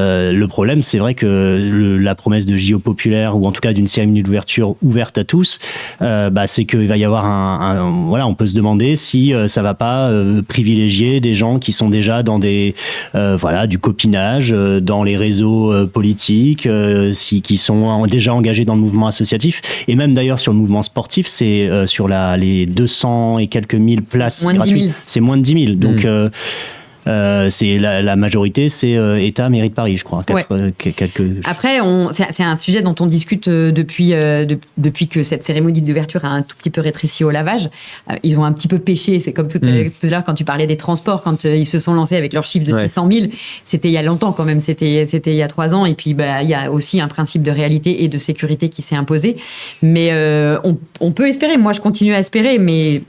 Le problème, c'est vrai que la promesse de JO populaire, ou en tout cas d'une cérémonie d'ouverture ouverte à tous, c'est qu'il va y avoir on peut se demander si ça va pas privilégier des gens qui sont déjà dans du copinage, dans les réseaux politiques, qui sont déjà engagés dans le mouvement associatif, et même d'ailleurs sur le mouvement sportif, c'est sur les 200 et quelques mille places gratuites, c'est moins de 10 000. Donc c'est la majorité, c'est État, mairie de Paris, je crois. Après, c'est un sujet dont on discute depuis que cette cérémonie d'ouverture a un tout petit peu rétréci au lavage. Ils ont un petit peu pêché. C'est comme tout à l'heure quand tu parlais des transports, quand ils se sont lancés avec leur chiffre de 600 000. C'était il y a longtemps quand même. C'était il y a 3 ans. Et puis il y a aussi un principe de réalité et de sécurité qui s'est imposé. Mais on peut espérer. Moi, je continue à espérer, mais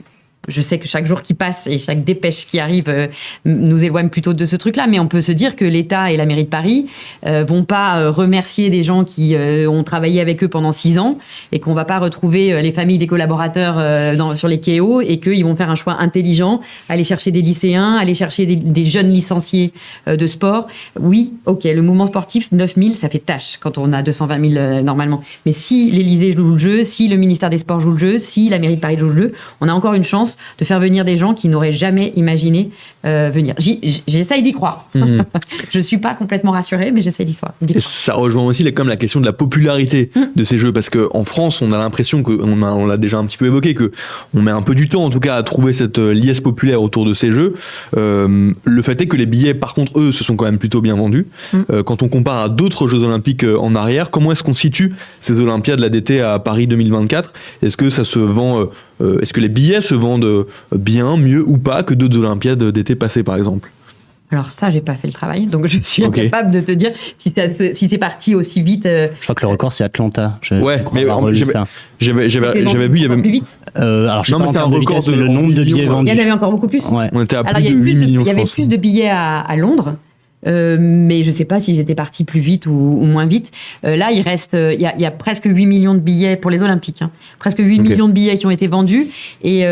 je sais que chaque jour qui passe et chaque dépêche qui arrive nous éloigne plutôt de ce truc-là, mais on peut se dire que l'État et la mairie de Paris vont pas remercier des gens qui ont travaillé avec eux pendant 6 ans et qu'on va pas retrouver les familles des collaborateurs sur les KO et qu'ils vont faire un choix intelligent, aller chercher des lycéens, aller chercher des jeunes licenciés de sport. Oui, ok, le mouvement sportif, 9 000, ça fait tâche quand on a 220 000 normalement. Mais si l'Élysée joue le jeu, si le ministère des Sports joue le jeu, si la mairie de Paris joue le jeu, on a encore une chance de faire venir des gens qui n'auraient jamais imaginé venir. J'essaye d'y croire. Je ne suis pas complètement rassurée, mais j'essaye d'y croire. Et ça rejoint aussi comme la question de la popularité de ces jeux, parce qu'en France, on a l'impression, on l'a déjà un petit peu évoqué, qu'on met un peu du temps, en tout cas, à trouver cette liesse populaire autour de ces jeux. Le fait est que les billets, par contre, eux, se sont quand même plutôt bien vendus. Quand on compare à d'autres Jeux Olympiques en arrière, comment est-ce qu'on situe ces Olympiades d'été à Paris 2024 ? Est-ce que ça se vend... est-ce que les billets se vendent bien, mieux ou pas que d'autres Olympiades d'été passées, par exemple ? Alors ça, j'ai pas fait le travail, donc je suis incapable de te dire si c'est parti aussi vite. Je crois que le record, c'est Atlanta. J'avais vu, il y avait... plus vite. Alors, je sais pas, mais c'est un record vitesse, mais le nombre de billets vendus. Il y en avait encore beaucoup plus. Ouais. On était à plus de 8 millions, il y avait plus de billets à Londres. Mais je ne sais pas s'ils étaient partis plus vite ou moins vite. Là, il y a presque 8 millions de billets pour les Olympiques. Presque 8 millions de billets qui ont été vendus. Et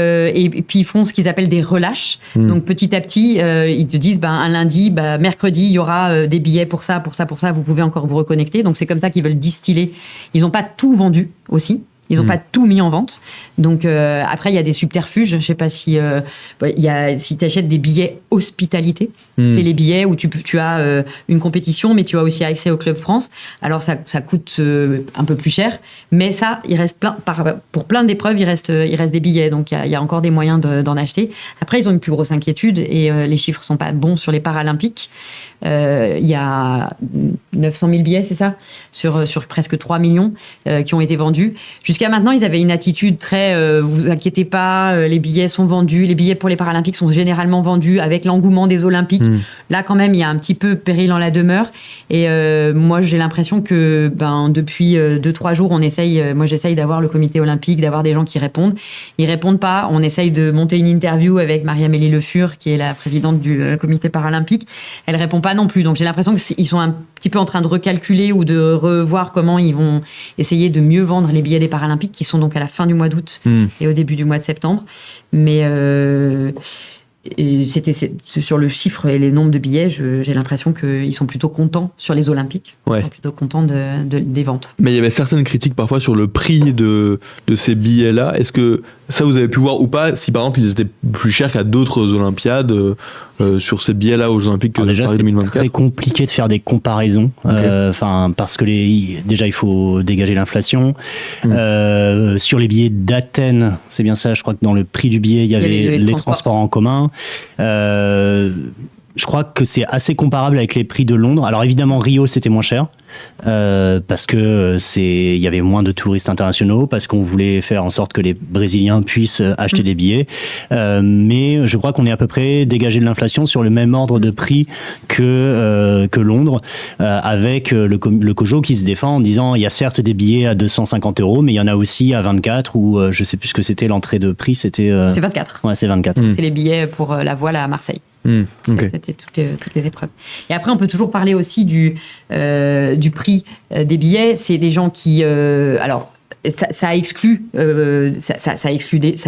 puis, ils font ce qu'ils appellent des relâches. Donc, petit à petit, ils te disent, un lundi, mercredi, il y aura des billets pour ça. Vous pouvez encore vous reconnecter. Donc, c'est comme ça qu'ils veulent distiller. Ils n'ont pas tout vendu aussi. Ils n'ont pas tout mis en vente. Donc, après, il y a des subterfuges. Je ne sais pas si tu achètes des billets hospitalité. C'est les billets où tu as une compétition, mais tu as aussi accès au Club France. Alors, ça coûte un peu plus cher. Mais ça, il reste pour plein d'épreuves, il reste des billets. Donc, il y a encore des moyens d'en acheter. Après, ils ont une plus grosse inquiétude et les chiffres ne sont pas bons sur les Paralympiques. Il y a 900 000 billets, c'est ça, sur presque 3 millions qui ont été vendus. Jusqu'à maintenant, ils avaient une attitude très vous inquiétez pas, les billets sont vendus, les billets pour les Paralympiques sont généralement vendus avec l'engouement des Olympiques. Là, quand même, il y a un petit peu péril en la demeure. Et moi, j'ai l'impression que depuis 2-3 jours, j'essaye d'avoir le comité olympique, d'avoir des gens qui répondent. Ils répondent pas. On essaye de monter une interview avec Marie-Amélie Le Fur, qui est la présidente du comité paralympique. Elle répond pas non plus. Donc, j'ai l'impression qu'ils sont un petit peu en train de recalculer ou de revoir comment ils vont essayer de mieux vendre les billets des Paralympiques, qui sont donc à la fin du mois d'août et au début du mois de septembre. Mais sur le chiffre et les nombres de billets, j'ai l'impression qu'ils sont plutôt contents sur les Olympiques. Ouais. Ils sont plutôt contents des ventes. Mais il y avait certaines critiques parfois sur le prix de ces billets-là. Est-ce que ça, vous avez pu voir ou pas, si par exemple ils étaient plus chers qu'à d'autres Olympiades sur ces billets-là aux Olympiques de déjà, Paris 2024? C'est très compliqué de faire des comparaisons, parce que déjà il faut dégager l'inflation. Sur les billets d'Athènes, c'est bien ça, je crois que dans le prix du billet, il y avait les transports en commun. Je crois que c'est assez comparable avec les prix de Londres. Alors évidemment, Rio, c'était moins cher, parce que il y avait moins de touristes internationaux, parce qu'on voulait faire en sorte que les Brésiliens puissent acheter des billets. Mais je crois qu'on est à peu près dégagé de l'inflation sur le même ordre de prix que Londres, avec le COJO qui se défend en disant il y a certes des billets à 250 €, mais il y en a aussi à 24, ou je sais plus ce que c'était l'entrée de prix. C'était. C'est 24. Ouais, c'est 24. C'est les billets pour la voile à Marseille. Okay. C'était toutes les épreuves. Et après, on peut toujours parler aussi du prix des billets. C'est des gens qui... alors, ça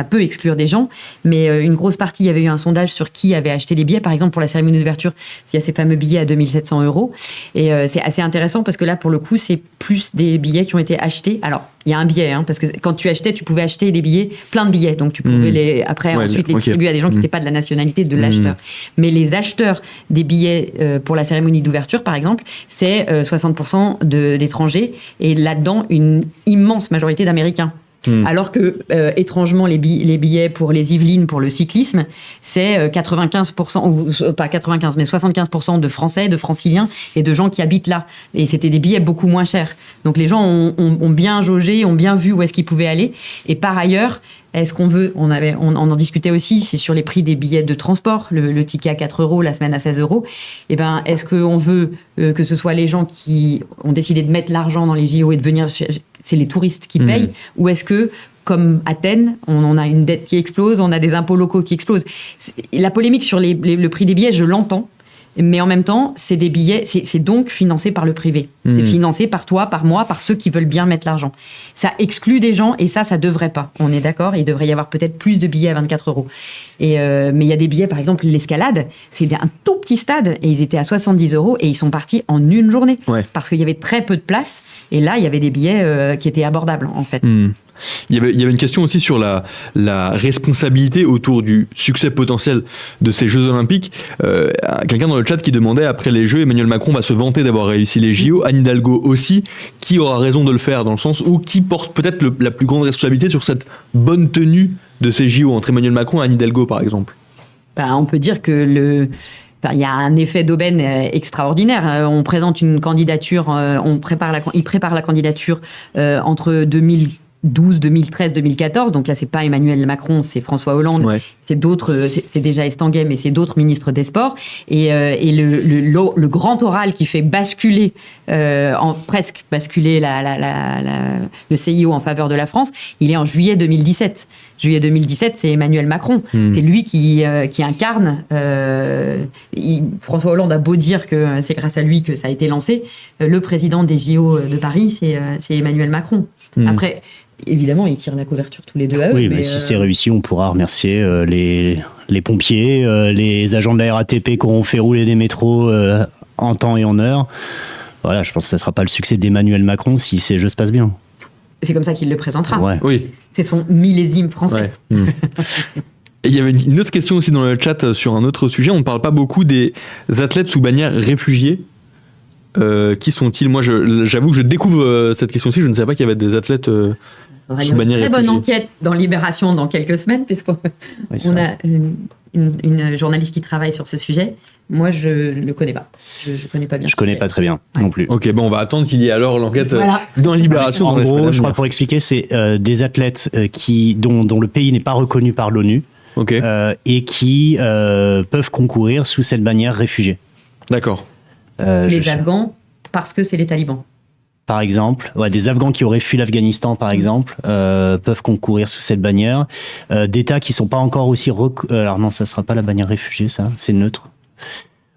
peut exclure des gens, mais une grosse partie, il y avait eu un sondage sur qui avait acheté les billets. Par exemple, pour la cérémonie d'ouverture, il y a ces fameux billets à 2 700 €. Et c'est assez intéressant parce que là, pour le coup, c'est plus des billets qui ont été achetés. Alors, il y a un biais, parce que quand tu achetais, tu pouvais acheter des billets, plein de billets. Donc, tu pouvais ensuite les distribuer à des gens qui n'étaient pas de la nationalité de l'acheteur. Mais les acheteurs des billets pour la cérémonie d'ouverture, par exemple, c'est 60% d'étrangers. Et là-dedans, une immense majorité d'Américains. Alors que, étrangement, les billets pour les Yvelines, pour le cyclisme, c'est 95%, ou pas 95, mais 75% de Français, de Franciliens et de gens qui habitent là. Et c'était des billets beaucoup moins chers. Donc les gens ont bien jaugé, ont bien vu où est-ce qu'ils pouvaient aller. Et par ailleurs, est-ce qu'on veut, on en discutait aussi, c'est sur les prix des billets de transport, le ticket à 4 €, la semaine à 16 €. Eh ben, est-ce qu'on veut que ce soit les gens qui ont décidé de mettre l'argent dans les JO et de venir, c'est les touristes qui payent, ou est-ce que, comme Athènes, on a une dette qui explose, on a des impôts locaux qui explosent. La polémique sur le prix des billets, je l'entends. Mais en même temps, c'est des billets, c'est donc financé par le privé. C'est financé par toi, par moi, par ceux qui veulent bien mettre l'argent. Ça exclut des gens et ça devrait pas. On est d'accord, il devrait y avoir peut-être plus de billets à 24 €. Mais il y a des billets, par exemple, l'escalade, c'est un tout petit stade et ils étaient à 70 € et ils sont partis en une journée. Ouais. Parce qu'il y avait très peu de place et là, il y avait des billets qui étaient abordables, en fait. Il y avait une question aussi sur la responsabilité autour du succès potentiel de ces Jeux Olympiques. Quelqu'un dans le chat qui demandait, après les Jeux, Emmanuel Macron va se vanter d'avoir réussi les JO, Anne Hidalgo aussi. Qui aura raison de le faire, dans le sens où qui porte peut-être la plus grande responsabilité sur cette bonne tenue de ces JO, entre Emmanuel Macron et Anne Hidalgo, par exemple? On peut dire que il y a un effet d'aubaine extraordinaire. On présente une candidature, il prépare la candidature entre 2012, 2013, 2014. Donc là, c'est pas Emmanuel Macron, c'est François Hollande. Ouais. C'est d'autres, c'est déjà Estanguet, mais c'est d'autres ministres des Sports. Et le grand oral qui fait basculer, presque basculer le CIO en faveur de la France, il est en juillet 2017. Juillet 2017, c'est Emmanuel Macron. C'est lui qui incarne. François Hollande a beau dire que c'est grâce à lui que ça a été lancé. Le président des JO de Paris, c'est Emmanuel Macron. Après, évidemment, ils tirent la couverture tous les deux à eux. Oui, mais si c'est réussi, on pourra remercier les pompiers, les agents de la RATP qui auront fait rouler des métros en temps et en heure. Voilà, je pense que ça ne sera pas le succès d'Emmanuel Macron si ces Jeux se passent bien. C'est comme ça qu'il le présentera. Ouais. Oui. C'est son millésime français. Ouais. Et il y avait une autre question aussi dans le chat sur un autre sujet. On ne parle pas beaucoup des athlètes sous bannière réfugiés. Qui sont-ils? Moi, j'avoue que je découvre cette question-ci. Je ne savais pas qu'il y avait des athlètes sous bannière réfugiés. Très bonne enquête dans Libération dans quelques semaines, puisqu'on a une journaliste qui travaille sur ce sujet. Moi, je ne le connais pas. Je ne connais pas bien. Je ne connais pas très bien non plus. Ok, bon, on va attendre qu'il y ait alors l'enquête dans Libération. En gros, je crois, pour expliquer, c'est des athlètes dont le pays n'est pas reconnu par l'ONU, et qui peuvent concourir sous cette bannière réfugiés. D'accord. Les Afghans, parce que c'est les talibans. Par exemple, des Afghans qui auraient fui l'Afghanistan, par exemple, peuvent concourir sous cette bannière. D'États qui ne sont pas encore aussi... Alors non, ça ne sera pas la bannière réfugiée, ça, c'est neutre.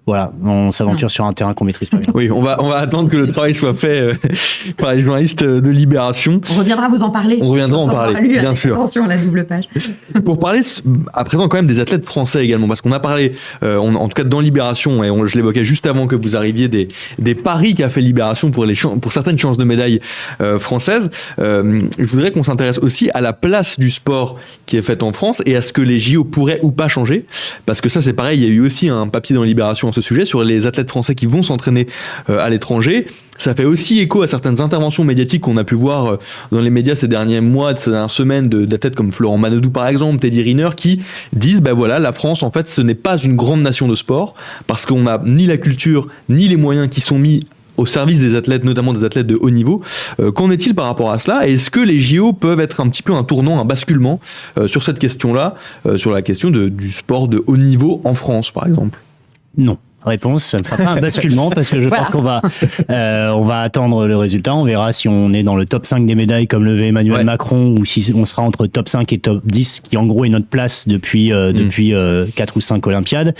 Voilà, on s'aventure sur un terrain qu'on maîtrise pas bien. Oui, on va attendre que le travail soit fait par les journalistes de Libération. On reviendra vous en parler. On reviendra en parler, bien sûr. Attention à la double page. Pour parler à présent quand même des athlètes français également, parce qu'on a parlé, en tout cas dans Libération, et je l'évoquais juste avant que vous arriviez, des paris qu'a fait Libération pour certaines chances de médailles françaises. Je voudrais qu'on s'intéresse aussi à la place du sport qui est faite en France et à ce que les JO pourraient ou pas changer, parce que ça c'est pareil, il y a eu aussi un papier dans Libération à ce sujet sur les athlètes français qui vont s'entraîner à l'étranger. Ça fait aussi écho à certaines interventions médiatiques qu'on a pu voir dans les médias ces derniers mois, ces dernières semaines, d'athlètes comme Florent Manodou par exemple, Teddy Riner, qui disent voilà, la France en fait ce n'est pas une grande nation de sport parce qu'on n'a ni la culture ni les moyens qui sont mis au service des athlètes, notamment des athlètes de haut niveau. Qu'en est-il par rapport à cela? Est-ce que les JO peuvent être un petit peu un tournant, un basculement sur cette question-là, sur la question du sport de haut niveau en France par exemple? Non. Réponse, ça ne sera pas un basculement parce que je pense qu'on va attendre le résultat. On verra si on est dans le top 5 des médailles comme le veut Emmanuel Macron ou si on sera entre top 5 et top 10 qui en gros est notre place depuis 4 ou 5 Olympiades.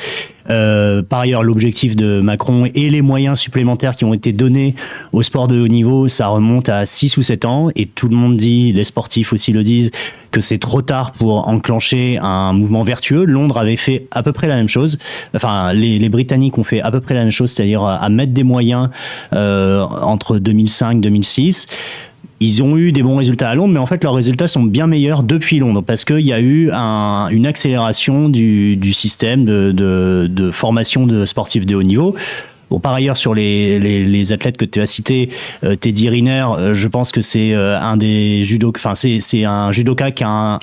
Par ailleurs, l'objectif de Macron et les moyens supplémentaires qui ont été donnés au sport de haut niveau, ça remonte à 6 ou 7 ans et tout le monde dit, les sportifs aussi le disent, que c'est trop tard pour enclencher un mouvement vertueux. Londres avait fait à peu près la même chose. Enfin, les Britanniques ont fait à peu près la même chose, c'est-à-dire à mettre des moyens entre 2005 et 2006. Ils ont eu des bons résultats à Londres, mais en fait, leurs résultats sont bien meilleurs depuis Londres parce qu'il y a eu une accélération du système de formation de sportifs de haut niveau. Bon, par ailleurs, sur les athlètes que tu as cités, Teddy Riner, je pense que c'est un des judokas, enfin, c'est un judoka qui a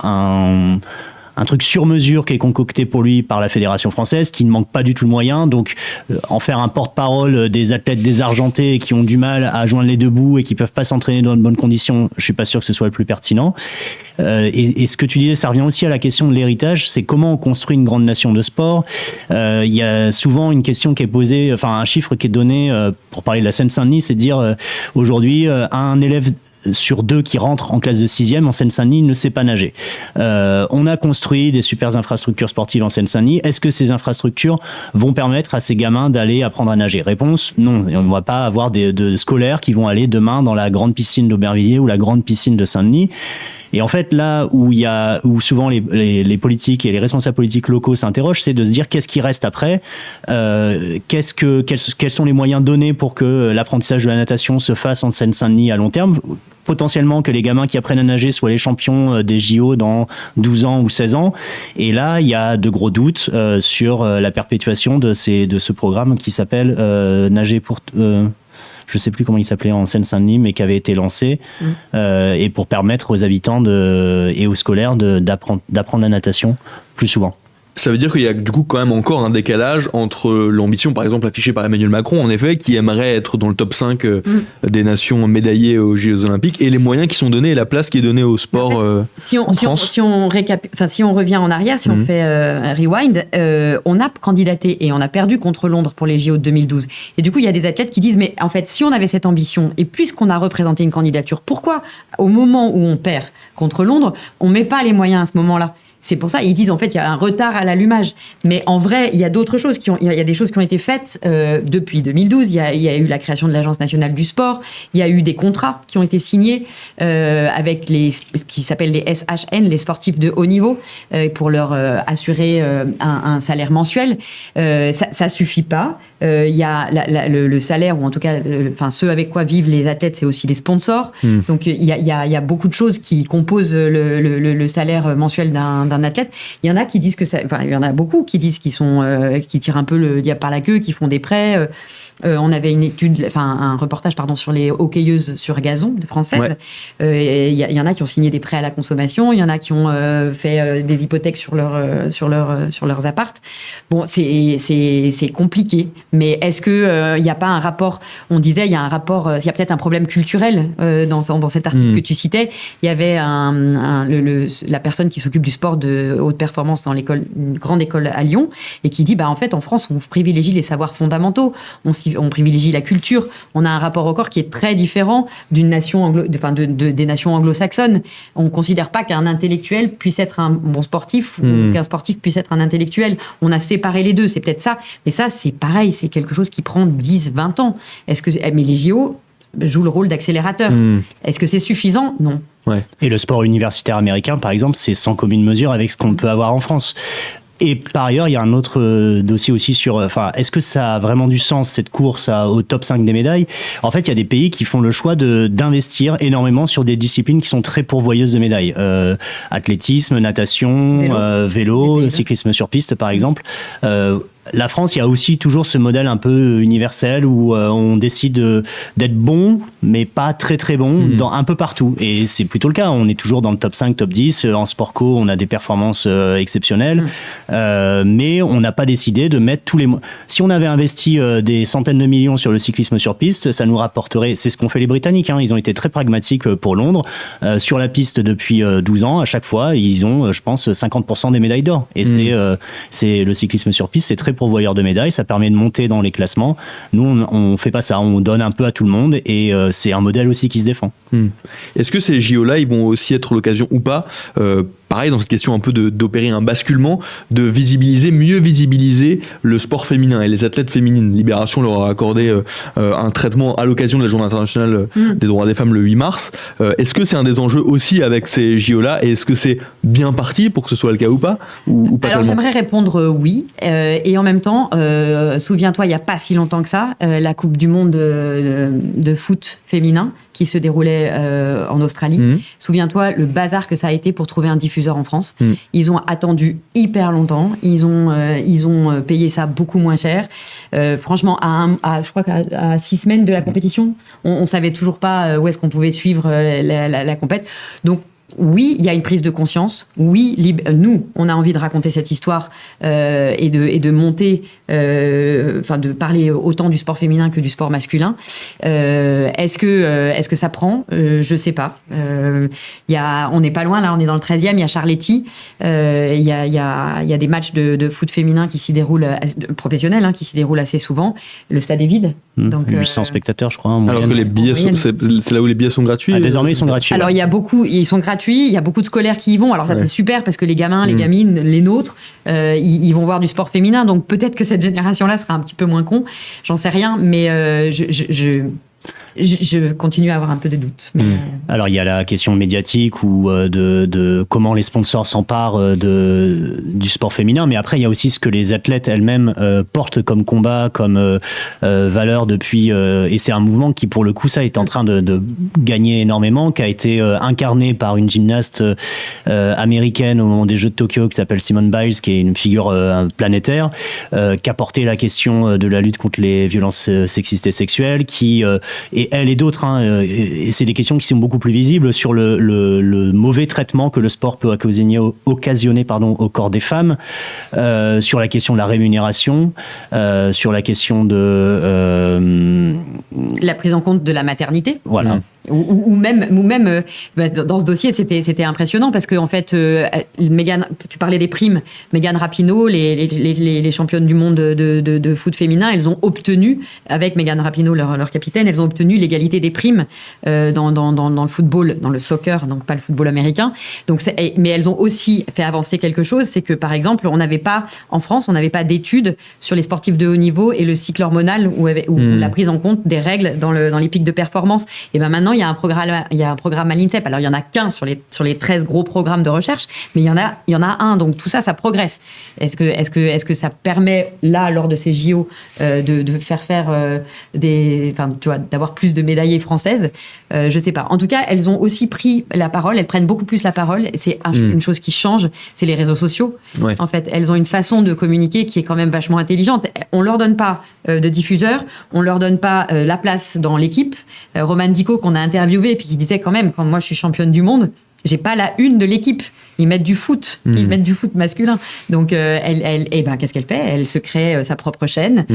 un truc sur mesure qui est concocté pour lui par la Fédération française, qui ne manque pas du tout de moyens. Donc, en faire un porte-parole des athlètes désargentés qui ont du mal à joindre les deux bouts et qui peuvent pas s'entraîner dans de bonnes conditions, je suis pas sûr que ce soit le plus pertinent. Et ce que tu disais, ça revient aussi à la question de l'héritage, c'est comment on construit une grande nation de sport. Il y a souvent une question qui est posée, enfin un chiffre qui est donné pour parler de la Seine-Saint-Denis, c'est de dire aujourd'hui un élève sur 2 qui rentrent en classe de 6e en Seine-Saint-Denis ne sait pas nager. On a construit des super infrastructures sportives en Seine-Saint-Denis. Est-ce que ces infrastructures vont permettre à ces gamins d'aller apprendre à nager? Réponse, non. On ne va pas avoir de scolaires qui vont aller demain dans la grande piscine d'Aubervilliers ou la grande piscine de Saint-Denis. Et en fait, là où souvent les politiques et les responsables politiques locaux s'interrogent, c'est de se dire qu'est-ce qui reste après, quels sont les moyens donnés pour que l'apprentissage de la natation se fasse en Seine-Saint-Denis à long terme, potentiellement que les gamins qui apprennent à nager soient les champions des JO dans 12 ans ou 16 ans. Et là, il y a de gros doutes sur la perpétuation de ce programme qui s'appelle Nager pour... je ne sais plus comment il s'appelait en Seine-Saint-Denis, mais qui avait été lancé, et pour permettre aux habitants et aux scolaires d'apprendre la natation plus souvent. Ça veut dire qu'il y a du coup quand même encore un décalage entre l'ambition par exemple affichée par Emmanuel Macron en effet qui aimerait être dans le top 5 des nations médaillées aux Jeux Olympiques et les moyens qui sont donnés et la place qui est donnée au sport en France. Si on revient en arrière, si on fait rewind, on a candidaté et on a perdu contre Londres pour les JO de 2012 et du coup il y a des athlètes qui disent mais en fait si on avait cette ambition et puisqu'on a représenté une candidature, pourquoi au moment où on perd contre Londres on met pas les moyens à ce moment-là? C'est pour ça, ils disent en fait il y a un retard à l'allumage. Mais en vrai, il y a d'autres choses il y a des choses qui ont été faites depuis 2012. Il y a eu la création de l'Agence nationale du sport. Il y a eu des contrats qui ont été signés avec ce qui s'appelle les SHN, les sportifs de haut niveau, pour leur assurer un salaire mensuel. Ça suffit pas. Il y a le salaire, ou en tout cas, ce avec quoi vivent les athlètes, c'est aussi les sponsors. Donc il y a beaucoup de choses qui composent le salaire mensuel d'un athlète. Il y en a qui disent il y en a beaucoup qui disent qui tirent un peu le diable par la queue, qui font des prêts. On avait un reportage sur les hockeyeuses sur gazon françaises. Il y en a qui ont signé des prêts à la consommation, il y en a qui ont fait des hypothèques sur leurs appartes. Bon, c'est compliqué, mais est-ce que il n'y a pas un rapport? On disait il y a un rapport, il y a peut-être un problème culturel dans cet article que tu citais. Il y avait la personne qui s'occupe du sport sport de haute performance dans une grande école à Lyon, et qui dit, en fait, en France, on privilégie les savoirs fondamentaux, on privilégie la culture, on a un rapport au corps qui est très différent d'une nation des nations anglo-saxonnes. On ne considère pas qu'un intellectuel puisse être un bon sportif ou qu'un sportif puisse être un intellectuel. On a séparé les deux, c'est peut-être ça. Mais ça, c'est pareil, c'est quelque chose qui prend 10, 20 ans. Mais les JO jouent le rôle d'accélérateur. Est-ce que c'est suffisant ? Non. Ouais. Et le sport universitaire américain, par exemple, c'est sans commune mesure avec ce qu'on peut avoir en France. Et par ailleurs, il y a un autre dossier aussi sur, est-ce que ça a vraiment du sens, cette course au top 5 des médailles ? En fait, il y a des pays qui font le choix d'investir énormément sur des disciplines qui sont très pourvoyeuses de médailles. Athlétisme, natation, vélo, cyclisme sur piste, par exemple. La France, il y a aussi toujours ce modèle un peu universel où on décide d'être bon, mais pas très très bon, un peu partout. Et c'est plutôt le cas. On est toujours dans le top 5, top 10. En sport co, on a des performances exceptionnelles. Mais on n'a pas décidé de mettre tous les... Si on avait investi des centaines de millions sur le cyclisme sur piste, ça nous rapporterait... C'est ce qu'ont fait les Britanniques. Ils ont été très pragmatiques pour Londres. Sur la piste depuis 12 ans, à chaque fois, ils ont, je pense, 50% des médailles d'or. Et c'est le cyclisme sur piste, c'est très pourvoyeur de médailles, ça permet de monter dans les classements. Nous, on fait pas ça, on donne un peu à tout le monde et c'est un modèle aussi qui se défend. Est-ce que ces JO-là, ils vont aussi être l'occasion ou pas, pareil dans cette question un peu d'opérer un basculement, de mieux visibiliser le sport féminin et les athlètes féminines ? Libération leur a accordé un traitement à l'occasion de la Journée internationale des droits des femmes le 8 mars. Est-ce que c'est un des enjeux aussi avec ces JO-là et est-ce que c'est bien parti pour que ce soit le cas ou pas, ou pas? Alors tellement? j'aimerais répondre oui, et en même temps, souviens-toi, il n'y a pas si longtemps que ça, la Coupe du Monde de foot féminin qui se déroulait en Australie. Souviens-toi le bazar que ça a été pour trouver un diffuseur en France. Ils ont attendu hyper longtemps. Ils ont payé ça beaucoup moins cher. Franchement, je crois qu'à 6 semaines de la compétition, on savait toujours pas où est-ce qu'on pouvait suivre la compète. Donc oui, il y a une prise de conscience. Oui, nous, on a envie de raconter cette histoire et de monter, de parler autant du sport féminin que du sport masculin. Est-ce que ça prend ? Je sais pas. On n'est pas loin là, on est dans le 13e. Il y a Charletti. Il y a des matchs de foot féminin qui s'y déroulent professionnels, qui s'y déroulent assez souvent. Le stade est vide. Donc 800 spectateurs, je crois. Alors que les billets, c'est là où les billets sont gratuits. Désormais, ils sont gratuits. Alors ils sont gratuits. Il y a beaucoup de scolaires qui y vont. Alors ça c'est super parce que les gamins, les gamines, les nôtres, ils vont voir du sport féminin. Donc peut-être que cette génération-là sera un petit peu moins con. J'en sais rien, mais je continue à avoir un peu de doutes. Alors il y a la question médiatique ou de comment les sponsors s'emparent du sport féminin, mais après il y a aussi ce que les athlètes elles-mêmes portent comme combat, comme valeur depuis, et c'est un mouvement qui pour le coup ça est en train de gagner énormément, qui a été incarné par une gymnaste américaine au moment des Jeux de Tokyo qui s'appelle Simone Biles, qui est une figure planétaire, qui a porté la question de la lutte contre les violences sexistes et sexuelles, qui et elle et d'autres, et c'est des questions qui sont beaucoup plus visibles sur le mauvais traitement que le sport peut occasionner au corps des femmes, sur la question de la rémunération, sur la question de la prise en compte de la maternité. Voilà. Ou même dans ce dossier, c'était impressionnant parce que en fait, tu parlais des primes. Mégane Rapinoe, les championnes du monde de foot féminin, elles ont obtenu, avec Mégane Rapinoe, leur capitaine, elles ont obtenu l'égalité des primes dans le football, dans le soccer, donc pas le football américain. Donc, mais elles ont aussi fait avancer quelque chose, c'est que par exemple, en France, on n'avait pas d'études sur les sportifs de haut niveau et le cycle hormonal ou la prise en compte des règles dans les pics de performance. Et ben maintenant, il y a un programme à l'INSEP. Alors, il y en a qu'un sur les 13 gros programmes de recherche, mais il y en a un. Donc, tout ça, ça progresse. Est-ce que ça permet, là, lors de ces JO, de faire d'avoir plus de médaillées françaises? Je sais pas. En tout cas, elles ont aussi pris la parole. Elles prennent beaucoup plus la parole. C'est une chose qui change, c'est les réseaux sociaux. Ouais. En fait, elles ont une façon de communiquer qui est quand même vachement intelligente. On leur donne pas de diffuseur, on leur donne pas la place dans l'équipe. Romane Dico, qu'on a interviewé et puis qui disait quand même, quand moi je suis championne du monde, j'ai pas la une de l'équipe. Ils mettent du foot, ils mettent du foot masculin. Donc, qu'est-ce qu'elle fait? Elle se crée sa propre chaîne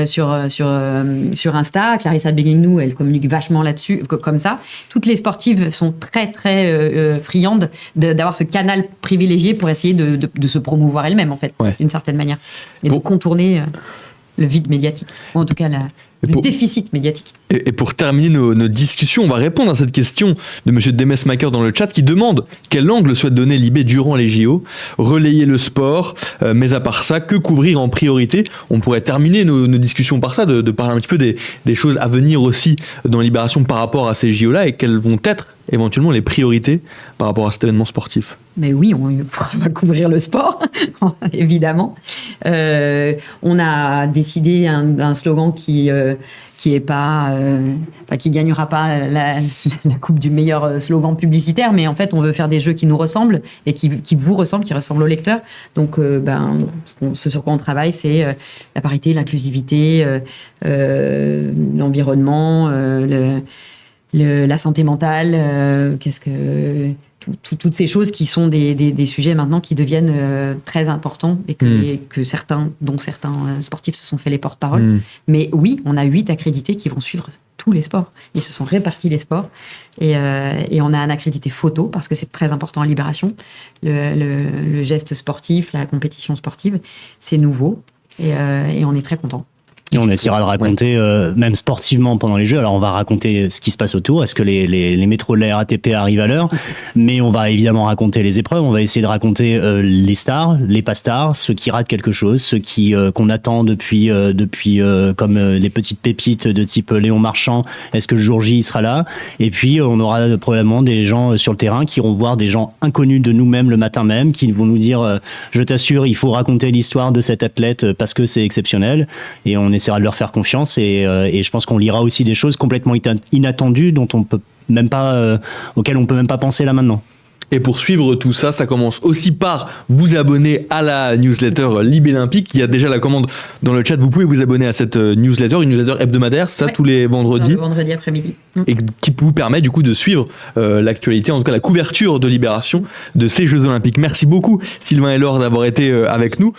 sur Insta. Clarissa Beghinou, elle communique vachement là-dessus, comme ça. Toutes les sportives sont très, très friandes d'avoir ce canal privilégié pour essayer de se promouvoir elles-mêmes, en fait, d'une certaine manière. Et de contourner le vide médiatique. Ou en tout cas, le déficit médiatique. Et pour terminer nos discussions, on va répondre à cette question de M. Demesmaeker dans le chat qui demande quel angle souhaite donner Libé durant les JO, relayer le sport, mais à part ça, que couvrir en priorité? On pourrait terminer nos discussions par ça, de parler un petit peu des choses à venir aussi dans Libération par rapport à ces JO-là et quelles vont être éventuellement les priorités par rapport à cet événement sportif. Mais oui, on va couvrir le sport, évidemment. On a décidé un slogan qui gagnera pas la coupe du meilleur slogan publicitaire, mais en fait, on veut faire des jeux qui nous ressemblent et qui vous ressemblent, qui ressemblent aux lecteurs. Donc, ce sur quoi on travaille, c'est la parité, l'inclusivité, l'environnement, la santé mentale, toutes ces choses qui sont des sujets maintenant qui deviennent très importants et que certains sportifs se sont fait les porte-parole. Mais oui, on a 8 accrédités qui vont suivre tous les sports. Ils se sont répartis les sports et on a un accrédité photo parce que c'est très important à Libération. Le geste sportif, la compétition sportive, c'est nouveau et on est très contents. Et on essaiera de raconter, même sportivement pendant les Jeux. Alors, on va raconter ce qui se passe autour. Est-ce que les métros de la RATP arrivent à l'heure? Mais on va évidemment raconter les épreuves. On va essayer de raconter les stars, les pas stars, ceux qui ratent quelque chose, ceux qu'on attend depuis comme les petites pépites de type Léon Marchand. Est-ce que le jour J il sera là? Et puis, on aura probablement des gens sur le terrain qui iront voir des gens inconnus de nous-mêmes le matin même, qui vont nous dire je t'assure, il faut raconter l'histoire de cet athlète parce que c'est exceptionnel. Et on essaiera de leur faire confiance et je pense qu'on lira aussi des choses complètement inattendues dont on peut même pas, auxquelles on peut même pas penser là maintenant. Et pour suivre tout ça, ça commence aussi par vous abonner à la newsletter Libélympique. Il y a déjà la commande dans le chat. Vous pouvez vous abonner à cette newsletter, une newsletter hebdomadaire, ça, tous les vendredis. Le vendredi après-midi. Et qui vous permet du coup de suivre l'actualité, en tout cas la couverture de Libération de ces Jeux Olympiques. Merci beaucoup Sylvain et Laure d'avoir été avec nous.